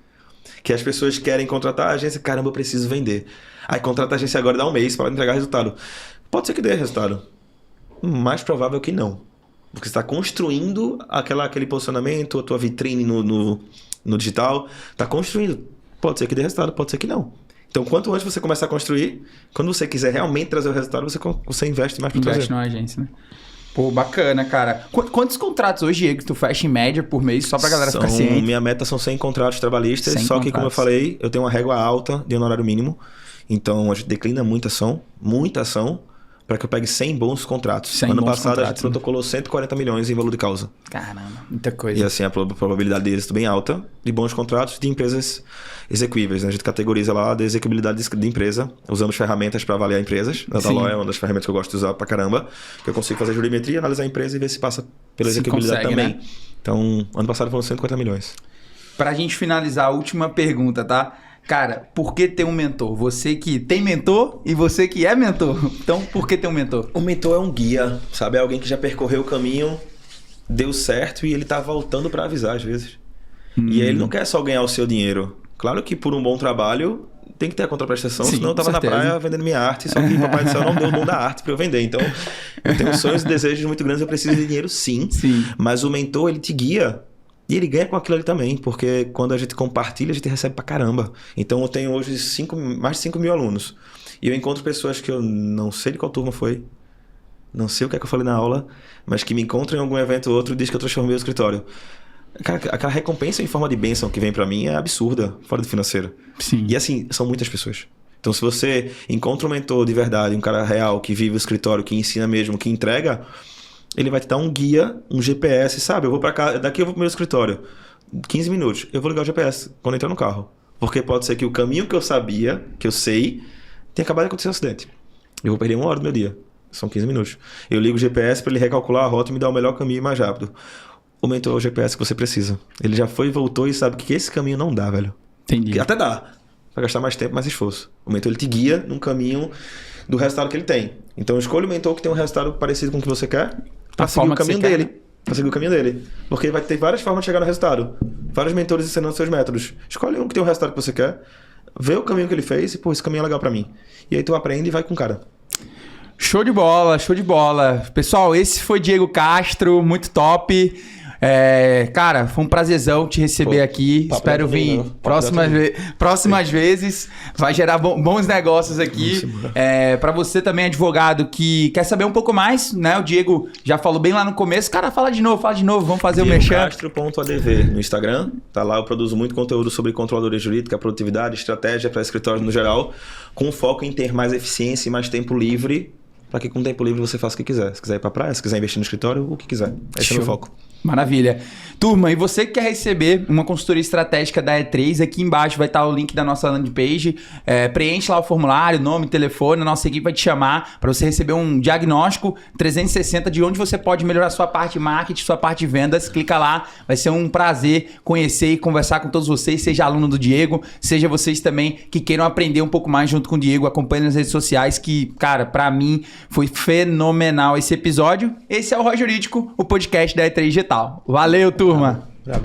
Que as pessoas querem contratar a agência, caramba, eu preciso vender. Aí contrata a agência agora e dá um mês para entregar resultado. Pode ser que dê resultado. Mais provável que não. Porque você está construindo aquele posicionamento, a tua vitrine no digital. Está construindo. Pode ser que dê resultado, pode ser que não. Então, quanto antes você começar a construir, quando você quiser realmente trazer o resultado, você investe mais para trazer. Investe numa agência, né? Pô, bacana, cara. Quantos contratos hoje, Diego, tu fecha em média por mês, só pra galera ficar ciente? Minha meta são 100 contratos trabalhistas, 100 só que, contratos. como eu falei, eu tenho uma régua alta de honorário mínimo. Então, a gente declina muita ação, para que eu pegue 100 bons contratos. Ano passado, a gente protocolou 140 milhões em valor de causa. Caramba, muita coisa. E assim, a probabilidade de êxito bem alta, de bons contratos de empresas execuíveis. Né? A gente categoriza lá a execuibilidade de empresa. Usamos ferramentas para avaliar empresas. A Dataloy é uma das ferramentas que eu gosto de usar pra caramba. Que eu consigo fazer jurimetria, analisar a empresa e ver se passa pela execuibilidade também. Né? Então, ano passado foram 150 milhões. Pra gente finalizar, a última pergunta, tá? Cara, por que ter um mentor? Você que tem mentor e você que é mentor. Então, por que ter um mentor? O mentor é um guia, sabe? É alguém que já percorreu o caminho, deu certo e ele tá voltando para avisar às vezes. E aí ele não quer só ganhar o seu dinheiro. Claro que por um bom trabalho tem que ter a contraprestação, Sim, senão eu tava na praia vendendo minha arte, só que o Papai do Céu não deu o dom da arte para eu vender. Então, eu tenho sonhos e desejos muito grandes, eu preciso de dinheiro sim. Mas o mentor, ele te guia. E ele ganha com aquilo ali também, porque quando a gente compartilha, a gente recebe pra caramba. Então eu tenho hoje mais de 5 mil alunos. E eu encontro pessoas que eu não sei de qual turma foi, não sei o que é que eu falei na aula, mas que me encontram em algum evento ou outro e diz que eu transformei o escritório. Aquela recompensa em forma de bênção que vem pra mim é absurda, fora do financeiro. Sim. E assim, são muitas pessoas. Então, se você encontra um mentor de verdade, um cara real, que vive o escritório, que ensina mesmo, que entrega, ele vai te dar um guia, um GPS, sabe? Eu vou pra cá, daqui eu vou pro meu escritório, 15 minutos, eu vou ligar o GPS quando entrar no carro. Porque pode ser que o caminho que eu sabia, que eu sei, tenha acabado de acontecer um acidente. Eu vou perder 1 hora do meu dia. São 15 minutos. Eu ligo o GPS para ele recalcular a rota e me dar o melhor caminho mais rápido. O mentor é o GPS que você precisa. Ele já foi e voltou e sabe que esse caminho não dá, velho. Entendi. Até dá. Vai gastar mais tempo, mais esforço. O mentor ele te guia num caminho do resultado que ele tem. Então escolha o mentor que tem um resultado parecido com o que você quer para seguir o caminho dele. Para seguir o caminho dele. Porque vai ter várias formas de chegar no resultado. Vários mentores ensinando seus métodos. Escolhe um que tem o resultado que você quer, vê o caminho que ele fez e, pô, esse caminho é legal para mim. E aí tu aprende e vai com o cara. Show de bola, show de bola. Pessoal, esse foi Diego Castro, muito top. Cara, foi um prazerzão te receber aqui. Espero vir próximas vezes. Vai gerar bons negócios aqui. Para você também, advogado, que quer saber um pouco mais, né? O Diego já falou bem lá no começo. Cara, fala de novo. Vamos fazer o merchan. Diegocastro.adv no Instagram. Tá lá, eu produzo muito conteúdo sobre controladoria jurídica, produtividade, estratégia para escritórios no geral, com foco em ter mais eficiência e mais tempo livre, para que com tempo livre você faça o que quiser. Se quiser ir para praia, se quiser investir no escritório, o que quiser. Esse é o meu foco. Maravilha. Turma, e você que quer receber uma consultoria estratégica da E3, aqui embaixo vai estar o link da nossa landing page. Preenche lá o formulário, nome, telefone, a nossa equipe vai te chamar para você receber um diagnóstico 360 de onde você pode melhorar sua parte de marketing, sua parte de vendas. Clica lá, vai ser um prazer conhecer e conversar com todos vocês, seja aluno do Diego, seja vocês também que queiram aprender um pouco mais junto com o Diego. Acompanhe nas redes sociais que, cara, para mim foi fenomenal esse episódio. Esse é o Roy Jurídico, o podcast da E3 Digital. Valeu, turma!